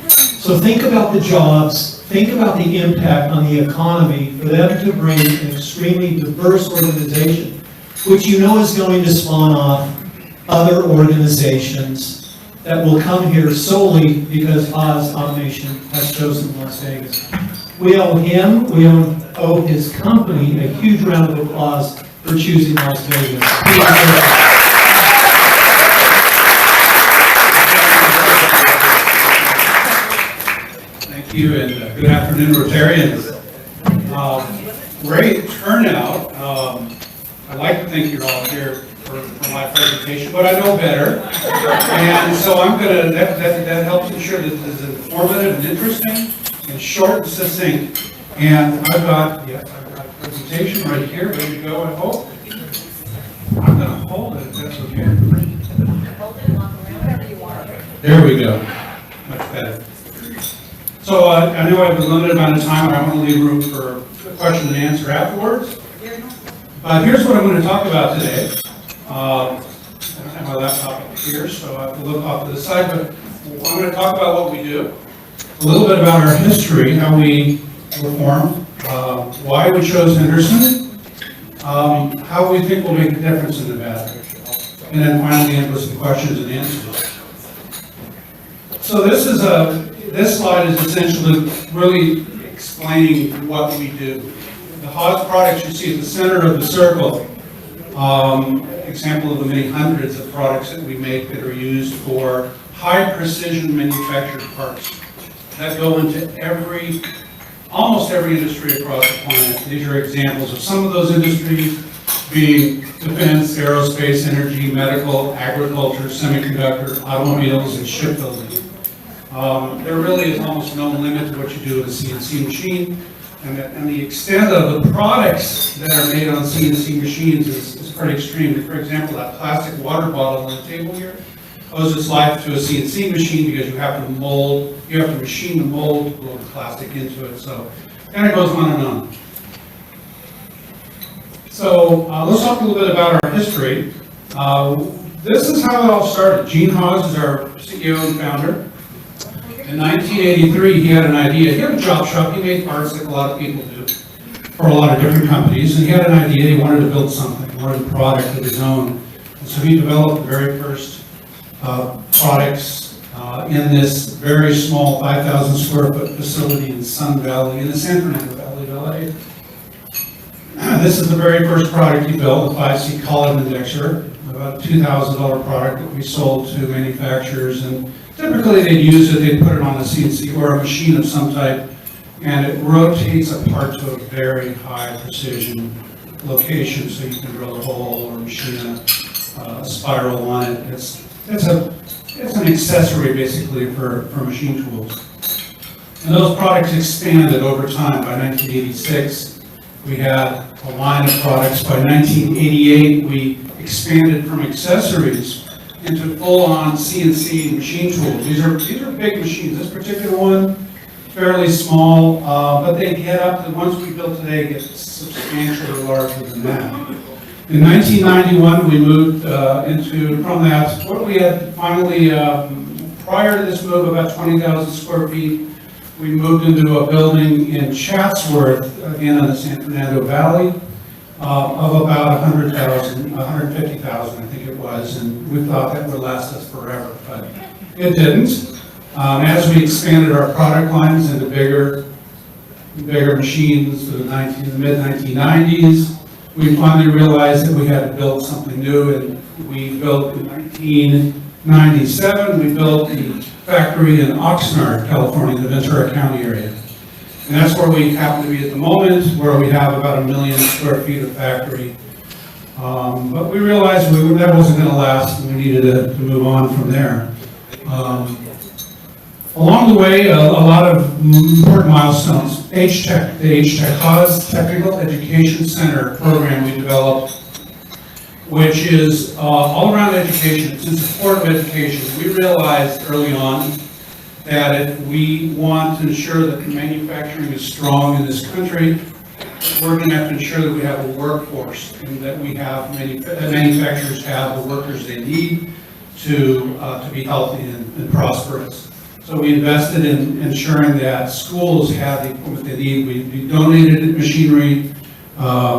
So think about the jobs, think about the impact on the economy for them to bring an extremely diverse organization, which you know is going to spawn off other organizations that will come here solely because Oz Automation has chosen Las Vegas. We owe him, we owe his company a huge round of applause for choosing Las Vegas. Thank you, and good afternoon, Rotarians. Great turnout. I'd like to think you're all here for my presentation, but I know better. And so I'm gonna, that helps ensure that this is informative and interesting and short and succinct. And I've got a presentation right here, ready to go, I hope. I'm gonna hold it, if that's okay. There we go. Much better. So I know I have a limited amount of time, and I want to leave room for question and answer afterwards. Here's what I'm going to talk about today. I don't have my laptop here, so I have to look off to the side, but I'm going to talk about what we do, a little bit about our history, how we were formed, why we chose Henderson, how we think will make a difference in Nevada, and then finally end with some questions and answers. So this slide is essentially really explaining what we do. The Haas products you see at the center of the circle, example of the many hundreds of products that we make that are used for high precision manufactured parts that go into almost every industry across the planet. These are examples of some of those industries being defense, aerospace, energy, medical, agriculture, semiconductor, automobiles, and shipbuilding. There really is almost no limit to what you do with a CNC machine, and the extent of the products that are made on CNC machines is pretty extreme. For example, that plastic water bottle on the table here owes its life to a CNC machine because you have to machine the mold to blow the plastic into it. So it kind of goes on and on. So let's talk a little bit about our history. This is how it all started. Gene Haas is our CEO and founder. In 1983, he had an idea. He had a job shop. He made parts like a lot of people do for a lot of different companies. And he had an idea. He wanted to build something, he wanted a product of his own. And so he developed the very first products in this very small 5,000 square foot facility in Sun Valley, in the San Fernando Valley of LA. This is the very first product he built, a 5-seat column indexer, about a $2,000 product that we sold to manufacturers. And typically they'd use it, they'd put it on a CNC or a machine of some type, and it rotates a part to a very high precision location, so you can drill a hole or machine a spiral on it. It's an accessory basically for machine tools. And those products expanded over time. By 1986, we had a line of products. By 1988, we expanded from accessories into full-on CNC machine tools. These are big machines. This particular one, fairly small, but they get up to, once we built today, get substantially larger than that. In 1991, we moved from that, what we had finally, prior to this move, about 20,000 square feet, we moved into a building in Chatsworth, again in the San Fernando Valley, of about 150,000, I think it was, and we thought that would last us forever, but it didn't. As we expanded our product lines into bigger bigger machines in the mid-1990s. We finally realized that we had to build something new, and we built in 1997, we built the factory in Oxnard, California, in the Ventura County area. And that's where we happen to be at the moment, where we have about 1 million square feet of factory. But we realized that wasn't going to last, and we needed to move on from there. Along the way, a lot of important milestones. HTEC, the HTEC Haas Technical Education Center program we developed, which is all around education. It's in support of education. We realized early on that if we want to ensure that manufacturing is strong in this country, we're going to have to ensure that we have a workforce and that we have manufacturers have the workers they need to be healthy and prosperous. So we invested in ensuring that schools had the equipment they need. We donated machinery,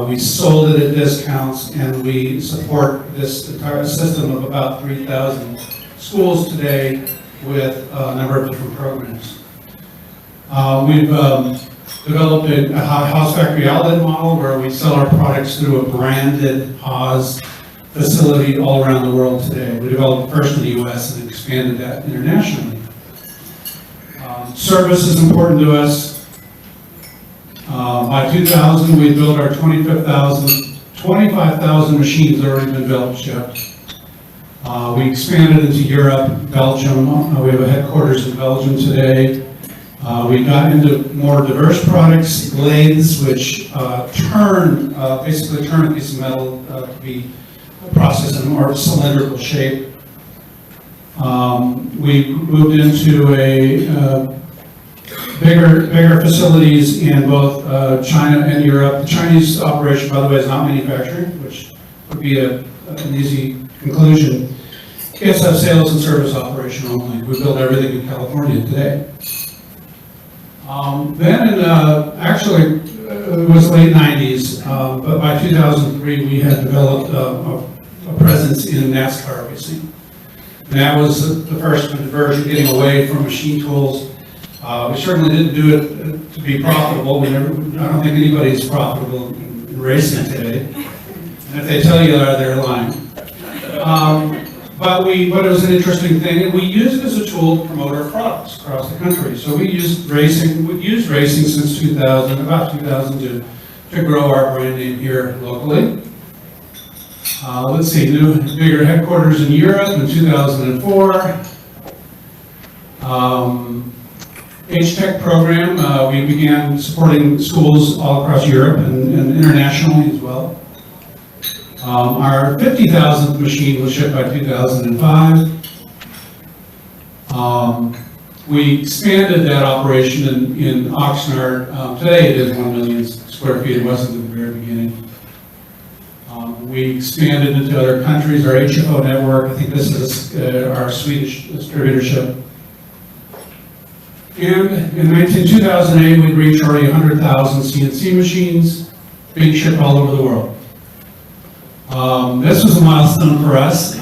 we sold it at discounts, and we support this entire system of about 3,000 schools today with a number of different programs. We've developed a Haas factory outlet model where we sell our products through a branded Haas facility all around the world today. We developed first in the US and expanded that internationally. Service is important to us. By 2000, we built our 25,000 machines already been built, shipped. We expanded into Europe, Belgium. We have a headquarters in Belgium today. We got into more diverse products, lathes, which basically turn a piece of metal to be processed in a more cylindrical shape. We moved into bigger facilities in both China and Europe. The Chinese operation, by the way, is not manufacturing, which would be an easy conclusion. It's a sales and service operation only. We build everything in California today. Then actually, it was late 90s, but by 2003, we had developed a presence in NASCAR racing. And that was the first conversion, getting away from machine tools. We certainly didn't do it to be profitable. I don't think anybody's profitable in racing today. And if they tell you that, they're lying. But it was an interesting thing, and we used it as a tool to promote our products across the country. So we've used racing since 2000, about 2002, to grow our brand name here locally. Let's see, bigger headquarters in Europe in 2004. HTEC program, we began supporting schools all across Europe and internationally as well. Our 50,000th machine was shipped by 2005. We expanded that operation in Oxnard. Today it is 1 million square feet. It wasn't at the very beginning. We expanded into other countries, our HFO network. I think this is our Swedish distributorship. And in 2008, we reached already 100,000 CNC machines being shipped all over the world. This was a milestone for us.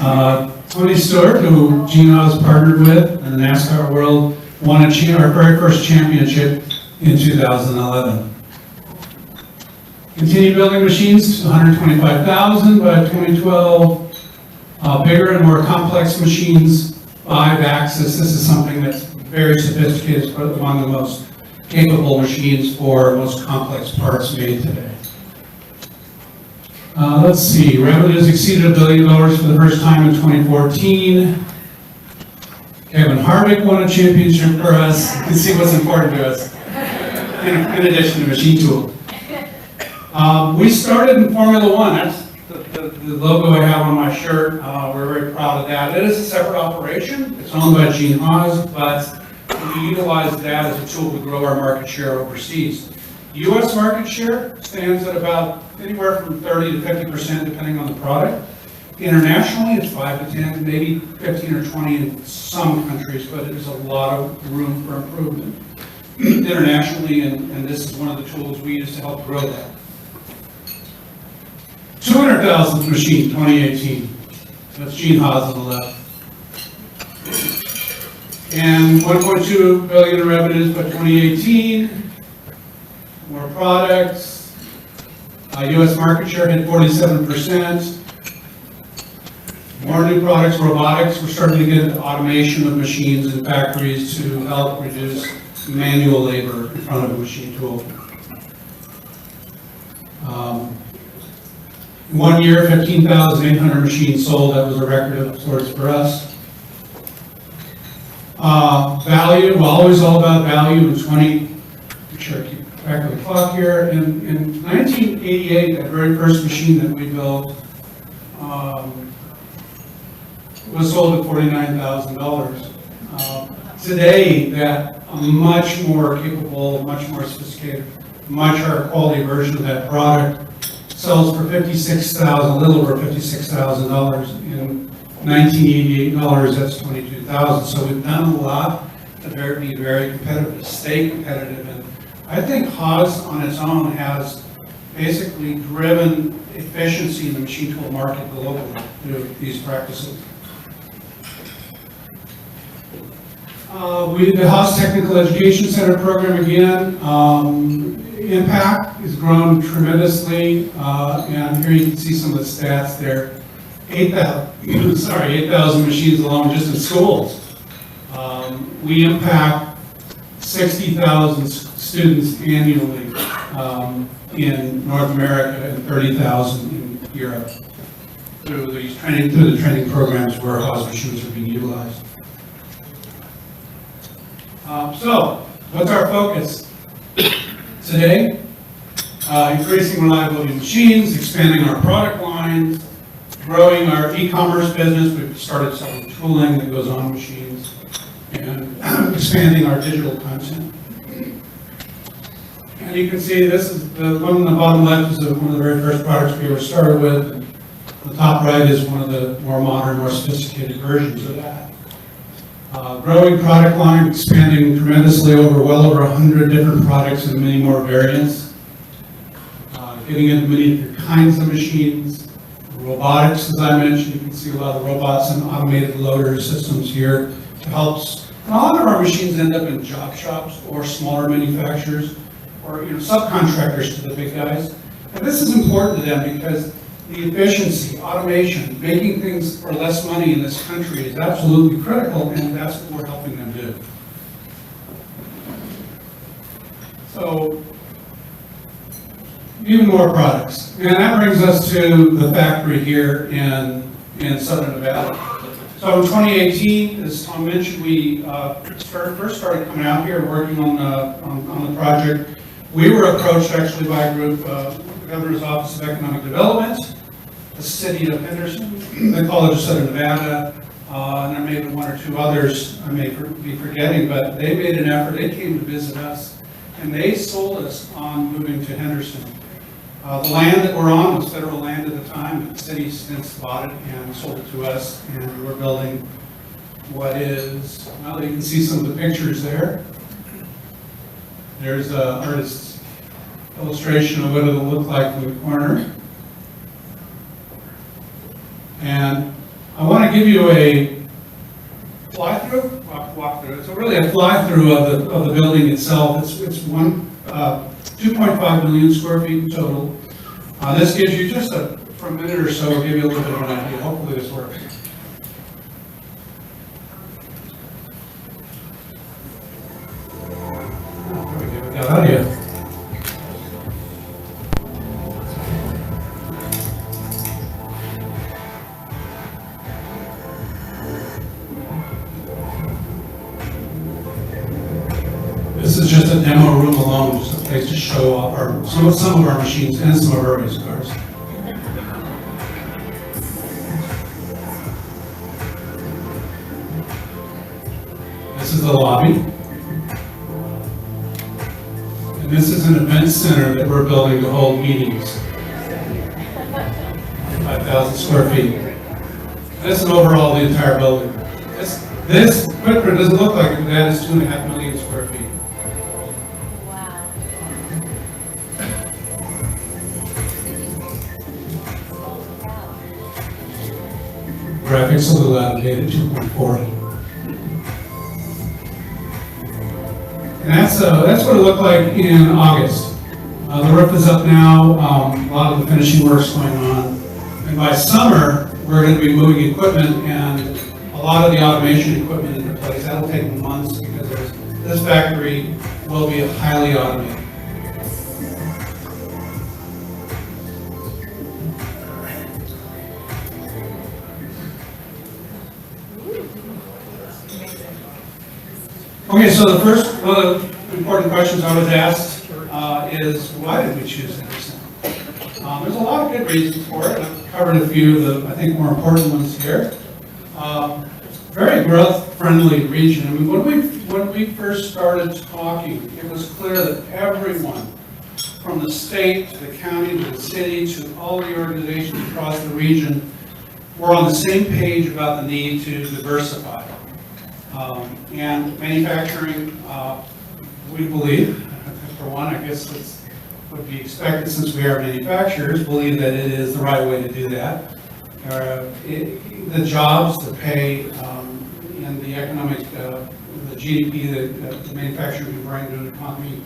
Tony Stewart, who Gene Haas partnered with in the NASCAR world, won our very first championship in 2011. Continued building machines, 125,000 by 2012. Bigger and more complex machines, 5-axis. This is something that's very sophisticated. It's one of the most capable machines for most complex parts made today. Let's see, revenues exceeded $1 billion for the first time in 2014. Kevin Harvick won a championship for us. You can see what's important to us, in addition to machine tool. We started in Formula One. That's the logo I have on my shirt. We're very proud of that. It is a separate operation. It's owned by Gene Haas, but we utilize that as a tool to grow our market share overseas. U.S. market share stands at about anywhere from 30 to 50%, depending on the product. Internationally, it's 5 to 10, maybe 15 or 20 in some countries, but there's a lot of room for improvement internationally, and this is one of the tools we use to help grow that. 200,000th machine, 2018. That's Gene Haas on the left. And 1.2 billion in revenues by 2018. More products. US market share hit 47%. More new products, robotics. We're starting to get into automation of machines in factories to help reduce manual labor in front of a machine tool. 1 year, 15,800 machines sold. That was a record of sorts for us. Value, we're always all about value. Make sure I keep track of the clock here. In 1988, that very first machine that we built was sold at $49,000. Today, that a much more capable, much more sophisticated, much higher quality version of that product sells for $56,000, a little over $56,000. In 1988 dollars, that's $22,000. So we've done a lot to be very competitive, to stay competitive. And I think Haas on its own has basically driven efficiency in the machine tool market globally through these practices. We did the Haas Technical Education Center program again. Impact has grown tremendously, and here you can see some of the stats there. 8,000 machines alone just in schools. We impact 60,000 students annually in North America and 30,000 in Europe through the training programs where Haas machines are being utilized. So, what's our focus today? Increasing reliability of machines, expanding our product lines, growing our e-commerce business. We've started selling tooling that goes on machines, and expanding our digital content. And you can see this is the one on the bottom left is one of the very first products we ever started with. And the top right is one of the more modern, more sophisticated versions of that. Growing product line, expanding tremendously well over 100 different products and many more variants. Getting into many different kinds of machines. Robotics, as I mentioned, you can see a lot of robots and automated loader systems here to help. And a lot of our machines end up in job shops or smaller manufacturers or subcontractors to the big guys. And this is important to them because the efficiency, automation, making things for less money in this country is absolutely critical, and that's what we're helping them do. So, even more products. And that brings us to the factory here in Southern Nevada. So in 2018, as Tom mentioned, we first started coming out here working on the project. We were approached actually by a group, the Governor's Office of Economic Development, the City of Henderson, the College of Southern Nevada, and there may be one or two others I may be forgetting, but they made an effort. They came to visit us, and they sold us on moving to Henderson. The land that we're on was federal land at the time. The city since bought it and sold it to us, and we're building what is, well, you can see some of the pictures there. There's an artist's illustration of what it'll look like in the corner. And I want to give you a fly-through, walk-through. It's really a fly-through of the building itself. It's 2.5 million square feet in total. This gives you just for a minute or so, give you a little bit of an idea. Hopefully this works. We got audio. This is just a demo room alone, just a place to show off some of our machines and some of our race cars. This is the lobby. And this is an event center that we're building to hold meetings. 5,000 square feet. This is overall the entire building. This footprint doesn't look like it, but that is 2.5 million square feet. Graphics a little outdated, 2.4. And that's what it looked like in August. The roof is up now, a lot of the finishing work's going on. And by summer, we're going to be moving equipment and a lot of the automation equipment into place. That'll take months because this factory will be highly automated. Okay, so the first one of the important questions I was asked is why did we choose Henderson? There's a lot of good reasons for it. I've covered a few of the, I think, more important ones here. Very growth-friendly region. I mean, when we first started talking, it was clear that everyone, from the state to the county to the city to all the organizations across the region, were on the same page about the need to diversify. And manufacturing, we believe, for one, I guess it's would be expected since we are manufacturers, believe that it is the right way to do that. The jobs, the pay, and the economic, the GDP that the manufacturing can bring to an economy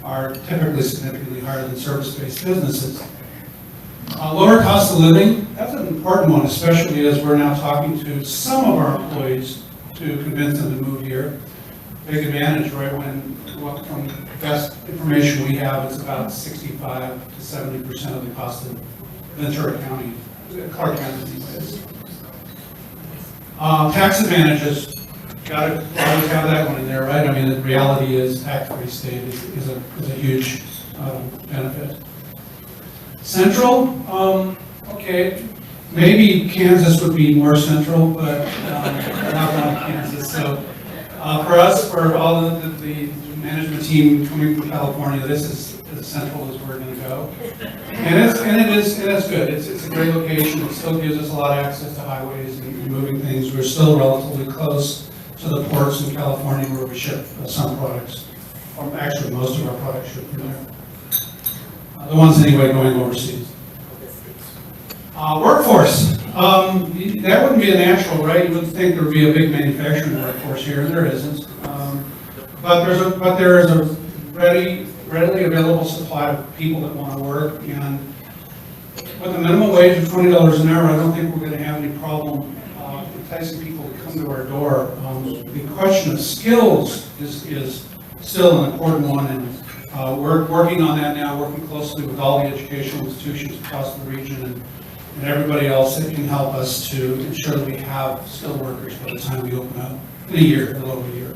are typically significantly higher than service-based businesses. Lower cost of living, that's an important one, especially as we're now talking to some of our employees to convince them to move here. Big advantage, right, from the best information we have, it's about 65 to 70% of the cost of Ventura County, Clark County anyways. Tax advantages, gotta always have that one in there, right? I mean, the reality is tax-free state is a huge benefit. Central, okay, maybe Kansas would be more central, but we're not going to Kansas. So for us, for all of the management team coming from California, this is as central as we're going to go. And it is good. It's a great location. It still gives us a lot of access to highways and moving things. We're still relatively close to the ports in California where we ship some products, or actually most of our products ship from there. The ones anyway going overseas. Workforce. That wouldn't be a natural, right? You wouldn't think there would be a big manufacturing workforce here, and there isn't. But there is a readily available supply of people that want to work, and with a minimum wage of $20 an hour, I don't think we're going to have any problem enticing people to come to our door. The question of skills is still an important one, and we're working on that now, working closely with all the educational institutions across the region and everybody else that can help us to ensure that we have skilled workers by the time we open up in a year, a little over a year.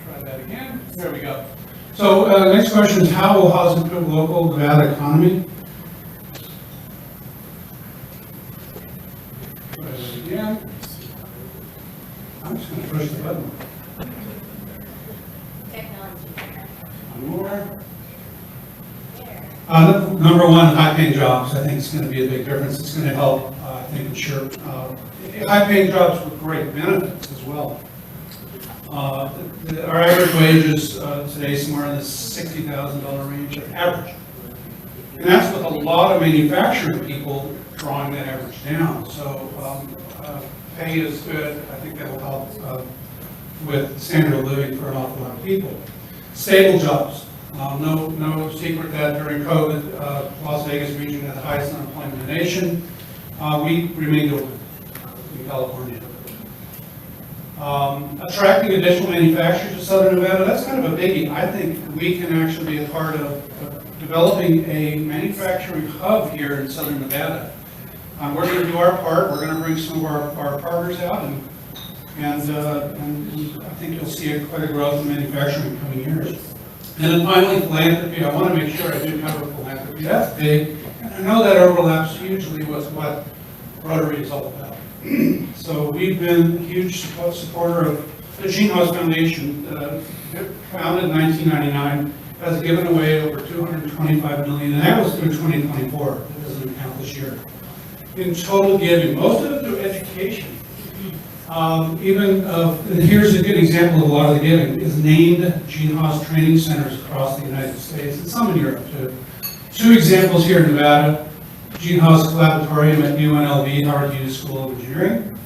Try that again. There we go. So next question is, how will housing improve local Nevada economy? Try that again. I'm just going to push the button. More. Number one, high-paying jobs. I think it's going to be a big difference. It's going to help, I think, ensure high-paying jobs with great benefits as well. Our average wage is today somewhere in the $60,000 range of average. And that's with a lot of manufacturing people drawing that average down. So pay is good. I think that will help with standard of living for an awful lot of people. Stable jobs. No secret that during COVID, Las Vegas region had the highest unemployment in the nation. We remained open in California. Attracting additional manufacturers to Southern Nevada, that's kind of a biggie. I think we can actually be a part of developing a manufacturing hub here in Southern Nevada. We're going to do our part. We're going to bring some of our partners out, and I think you'll see quite a growth in manufacturing in coming years. And then finally, philanthropy. I want to make sure I do cover philanthropy. That's big. And I know that overlaps hugely with what Rotary is all about. So we've been a huge supporter of the Gene Haas Foundation, founded in 1999, has given away over $225 million, and that was through 2024. It doesn't count this year. In total giving, most of it through education. And here's a good example of a lot of the giving, is named Gene Haas training centers across the United States, and some in Europe too. Two examples here in Nevada, Gene Haas Collaboratorium at UNLV, Howard Hughes School of Engineering,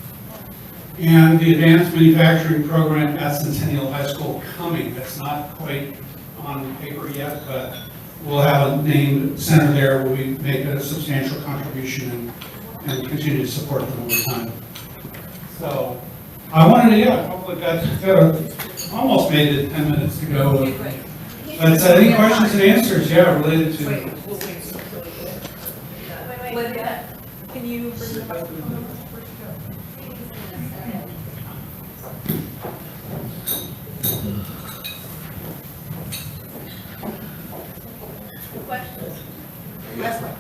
and the advanced manufacturing program at Centennial High School coming. That's not quite on paper yet, but we'll have a named center there where we make a substantial contribution and continue to support them over time. So I wanted to, hopefully almost made it 10 minutes to go. But any questions and answers, related to. Wait, can you bring the mic? Questions? Yes, Mike.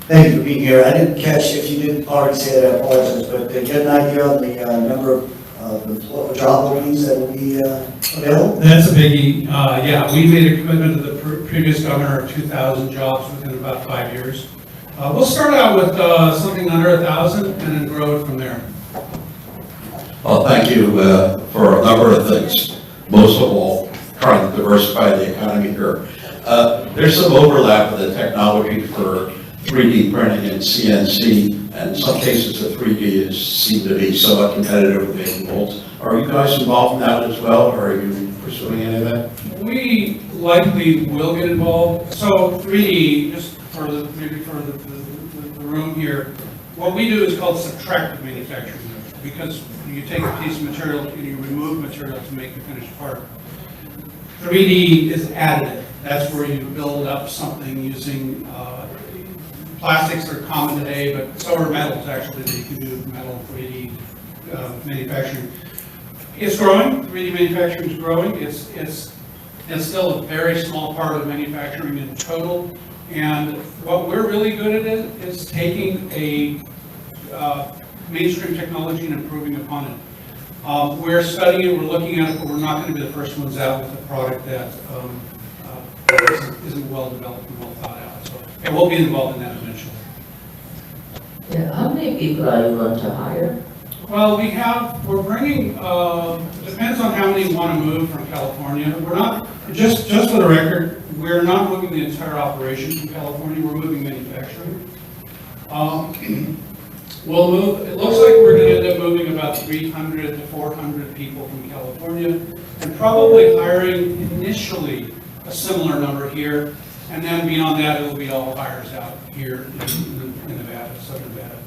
Thank you for being here. I didn't catch, if you didn't already say that, I apologize, but to get an idea on the number of job openings that will be available? That's a biggie. We made a commitment to the previous governor of 2,000 jobs within about 5 years. We'll start out with something under 1,000 and then grow it from there. Well, thank you for a number of things. Most of all, trying to diversify the economy here. There's some overlap with the technology for 3D printing and CNC, and in some cases the 3D seem to be somewhat competitive with making molds. Are you guys involved in that as well, or are you pursuing any of that? We likely will get involved. So 3D, just for the room here, what we do is called subtractive manufacturing, because you take a piece of material and you remove material to make the finished part. 3D is additive. That's where you build up something using plastics are common today, but so are metals actually, that you can do metal 3D manufacturing. It's growing, 3D manufacturing is growing. It's still a very small part of manufacturing in total. And what we're really good at is taking a mainstream technology and improving upon it. We're studying it, we're looking at it, but we're not going to be the first ones out with a product that isn't well developed and well thought out. So, and we'll be involved in that eventually. Yeah, how many people are you going to hire? Well, we're bringing, depends on how many want to move from California. We're not, just for the record, we're not moving the entire operation from California, we're moving manufacturing. We'll move, it looks like we're going to end up moving about 300 to 400 people from California, and probably hiring initially a similar number here, and then beyond that, it will be all hires out here in Nevada, Southern Nevada.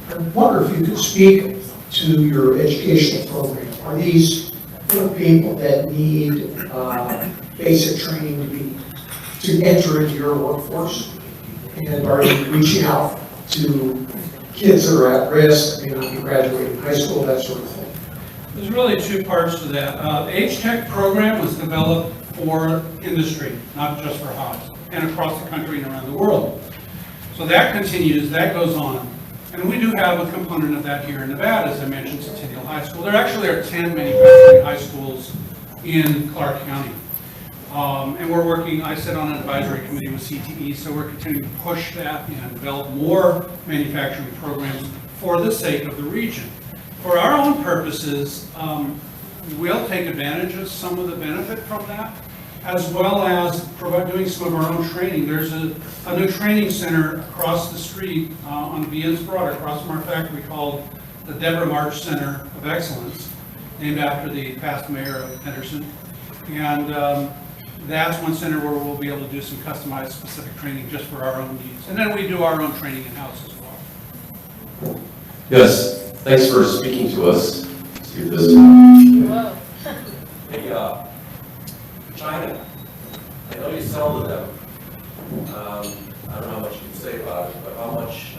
I wonder if you could speak to your educational program. Are these for people that need basic training to enter into your workforce? And are you reaching out to kids that are at risk, graduating high school, that sort of thing? There's really two parts to that. The H-Tech program was developed for industry, not just for Haas, and across the country and around the world. So that continues, that goes on. And we do have a component of that here in Nevada, as I mentioned, Centennial High School. There actually are 10 manufacturing high schools in Clark County. And we're working, I sit on an advisory committee with CTE, so we're continuing to push that and develop more manufacturing programs for the sake of the region. For our own purposes, we'll take advantage of some of the benefit from that, as well as doing some of our own training. There's a new training center across the street on Vienna's Broad, across from our factory, called the Deborah March Center of Excellence, named after the past mayor of Henderson. And that's one center where we'll be able to do some customized specific training just for our own needs. And then we do our own training in-house as well. Yes, thanks for speaking to us. Let's see this. Whoa. Hey, China, I know you sell to them. I don't know how much you can say about it, but how much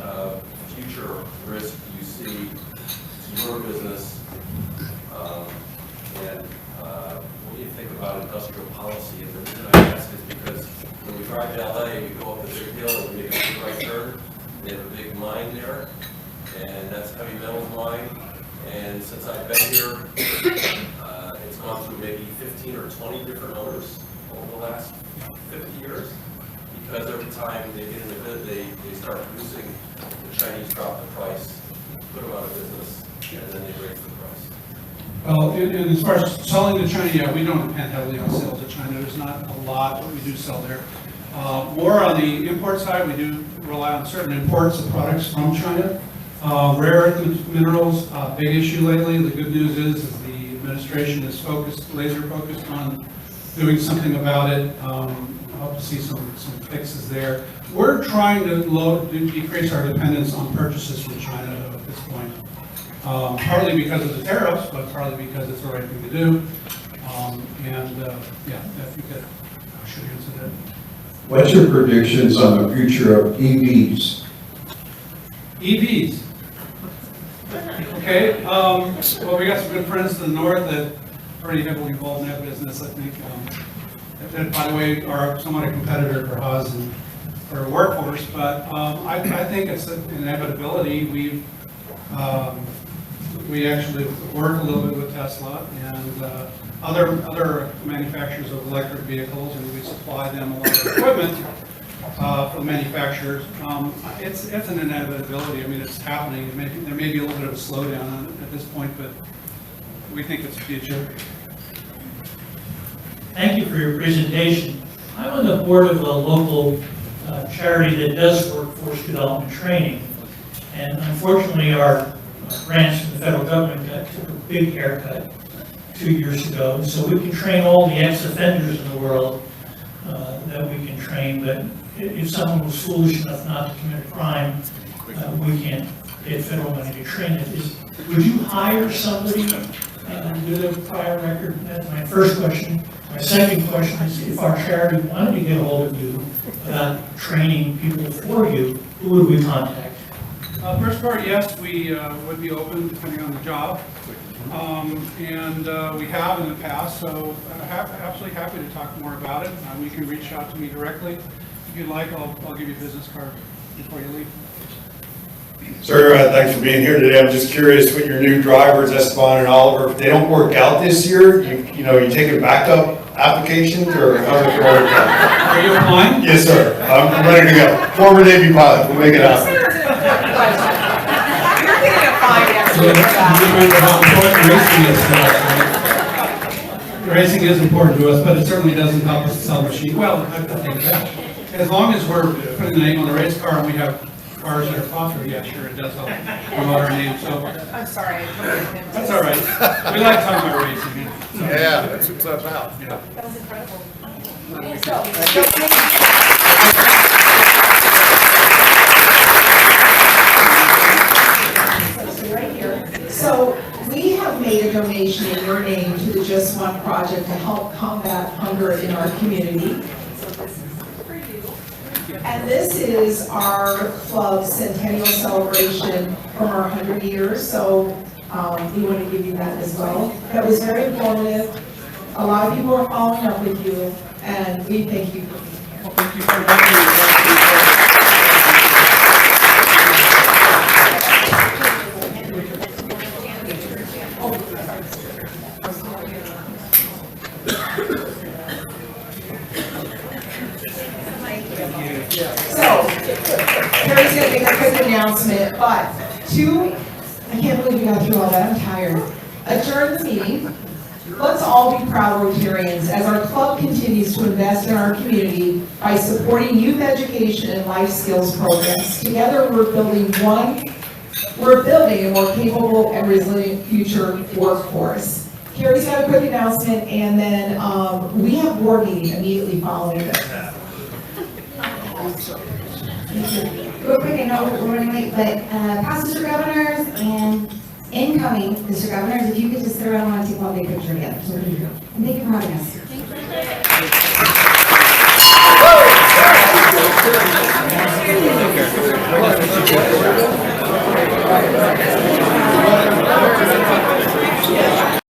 future risk do you see to your business? And what do you think about industrial policy? And the reason I ask is because when we drive to LA, we go up the big hill and we make a big right turn. They have a big mine there, and that's heavy metals mine. And since I've been here, it's gone through maybe 15 or 20 different owners over the last 50 years. Because every time they get in a bid, they start producing, the Chinese drop the price, put them out of business, and then they raise the price. Well, and as far as selling to China, yeah, we don't depend heavily on sales to China. There's not a lot that we do sell there. More on the import side, we do rely on certain imports of products from China. Rare earth minerals, big issue lately. The good news is the administration is laser focused on doing something about it. Hope to see some fixes there. We're trying to decrease our dependence on purchases from China at this point. Partly because of the tariffs, but partly because it's the right thing to do. Yeah, if you could, I should answer that. What's your predictions on the future of EVs? EVs. Okay, well, we got some good friends to the north that are pretty heavily involved in that business, I think. That, by the way, are somewhat a competitor for Haas and their workforce, but I think it's an inevitability. We actually work a little bit with Tesla and other manufacturers of electric vehicles, and we supply them a lot of equipment for the manufacturers. It's an inevitability. I mean, it's happening. There may be a little bit of a slowdown on it at this point, but we think it's the future. Thank you for your presentation. I'm on the board of a local charity that does workforce development training. And unfortunately, our grants from the federal government took a big haircut 2 years ago. So we can train all the ex-offenders in the world that we can train, but if someone was foolish enough not to commit a crime, we can't get federal money to train it. Would you hire somebody with a prior record? That's my first question. My second question is, if our charity wanted to get a hold of you about training people for you, who would we contact? First part, yes, we would be open depending on the job. We have in the past, so absolutely happy to talk more about it. You can reach out to me directly. If you'd like, I'll give you a business card before you leave. Sir, thanks for being here today. I'm just curious with your new drivers, Esteban and Oliver, if they don't work out this year, you taking backup applications or how's it going? Are you applying? Yes, sir. I'm ready to go. Former Navy pilot. We'll make it happen. Remember how important racing is to us, right? Racing is important to us, but it certainly doesn't help us sell machines. Well, I think that. As long as we're putting the name on the race car and we have cars that are popular, yeah, sure, it does help promote our name. So I'm sorry. that's all right. We like talking about racing. So, Yeah, that's what's up now. Yeah. That was incredible. So we have made a donation in your name to the Just One Project to help combat hunger in our community. And this is our club's centennial celebration from our 100 years, so we want to give you that as well. That was very informative. A lot of people are following up with you, and we thank you for being here. Well, thank you for having me. So, Carrie's going to make a quick announcement, but I can't believe we got through all that, I'm tired. Adjourn the meeting. Let's all be proud Rotarians as our club continues to invest in our community by supporting youth education and life skills programs. Together, we're building a more capable and resilient future workforce. Carrie's got a quick announcement, and then we have board meeting immediately following this. Real quick, I know we're running late, but past Mr. Governors and incoming Mr. Governors, if you could just sit around and take one big picture together. So, and thank you for having us.